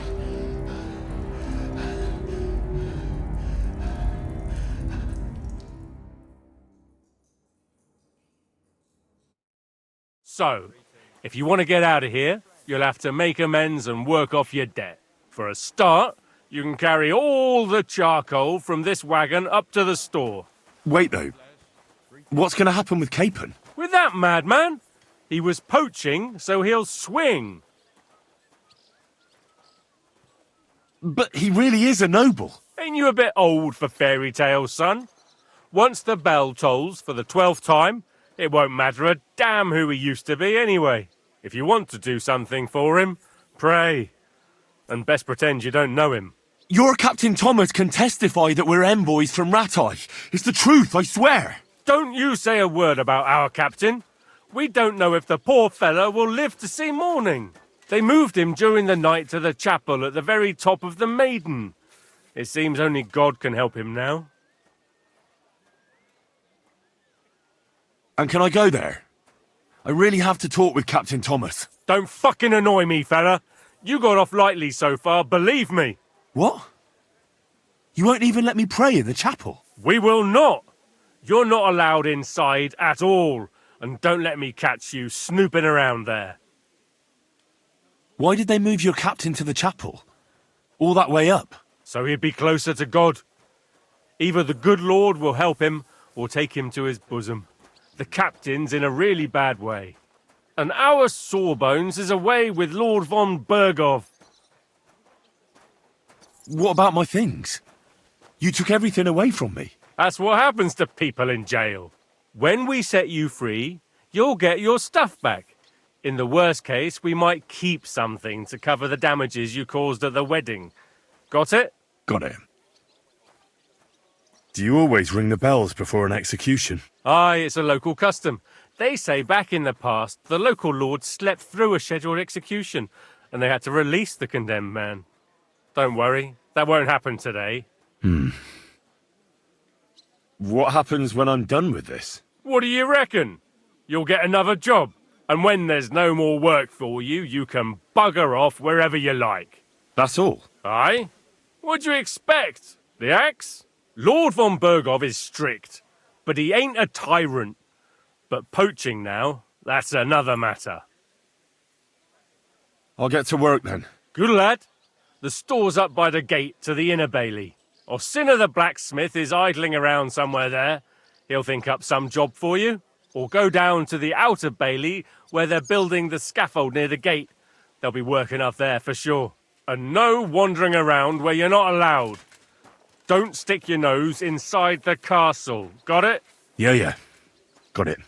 So, if you want to get out of here, you'll have to make amends and work off your debt. For a start, you can carry all the charcoal from this wagon up to the store. Wait, though. What's going to happen with Capon? With that madman? He was poaching, so he'll swing. But he really is a noble. Ain't you a bit old for fairy tales, son? Once the bell tolls for the 12th time, it won't matter a damn who he used to be anyway. If you want to do something for him, pray. And best pretend you don't know him. Your Captain Thomas can testify that we're envoys from Ratai. It's the truth, I swear. Don't you say a word about our captain. We don't know if the poor fellow will live to see morning. They moved him during the night to the chapel at the very top of the Maiden. It seems only God can help him now. And can I go there? I really have to talk with Captain Thomas. Don't fucking annoy me, fella. You got off lightly so far, believe me. What? You won't even let me pray in the chapel? We will not. You're not allowed inside at all. And don't let me catch you snooping around there. Why did they move your captain to the chapel? All that way up? So he'd be closer to God. Either the good Lord will help him, or take him to his bosom. The captain's in a really bad way. And our Sawbones is away with Lord von Berghoff. What about my things? You took everything away from me. That's what happens to people in jail. When we set you free, you'll get your stuff back. In the worst case, we might keep something to cover the damages you caused at the wedding. Got it? Got it. Do you always ring the bells before an execution? Aye, it's a local custom. They say back in the past, the local lord slept through a scheduled execution, and they had to release the condemned man. Don't worry, that won't happen today. What happens when I'm done with this? What do you reckon? You'll get another job, and when there's no more work for you, you can bugger off wherever you like. That's all? Aye? What'd you expect? The axe? Lord von Berghoff is strict, but he ain't a tyrant. But poaching now, that's another matter. I'll get to work then. Good lad. The store's up by the gate to the inner bailey. Orsina the blacksmith is idling around somewhere there. He'll think up some job for you. Or go down to the outer bailey where they're building the scaffold near the gate. They'll be working up there for sure. And no wandering around where you're not allowed. Don't stick your nose inside the castle. Got it? Yeah. Got it.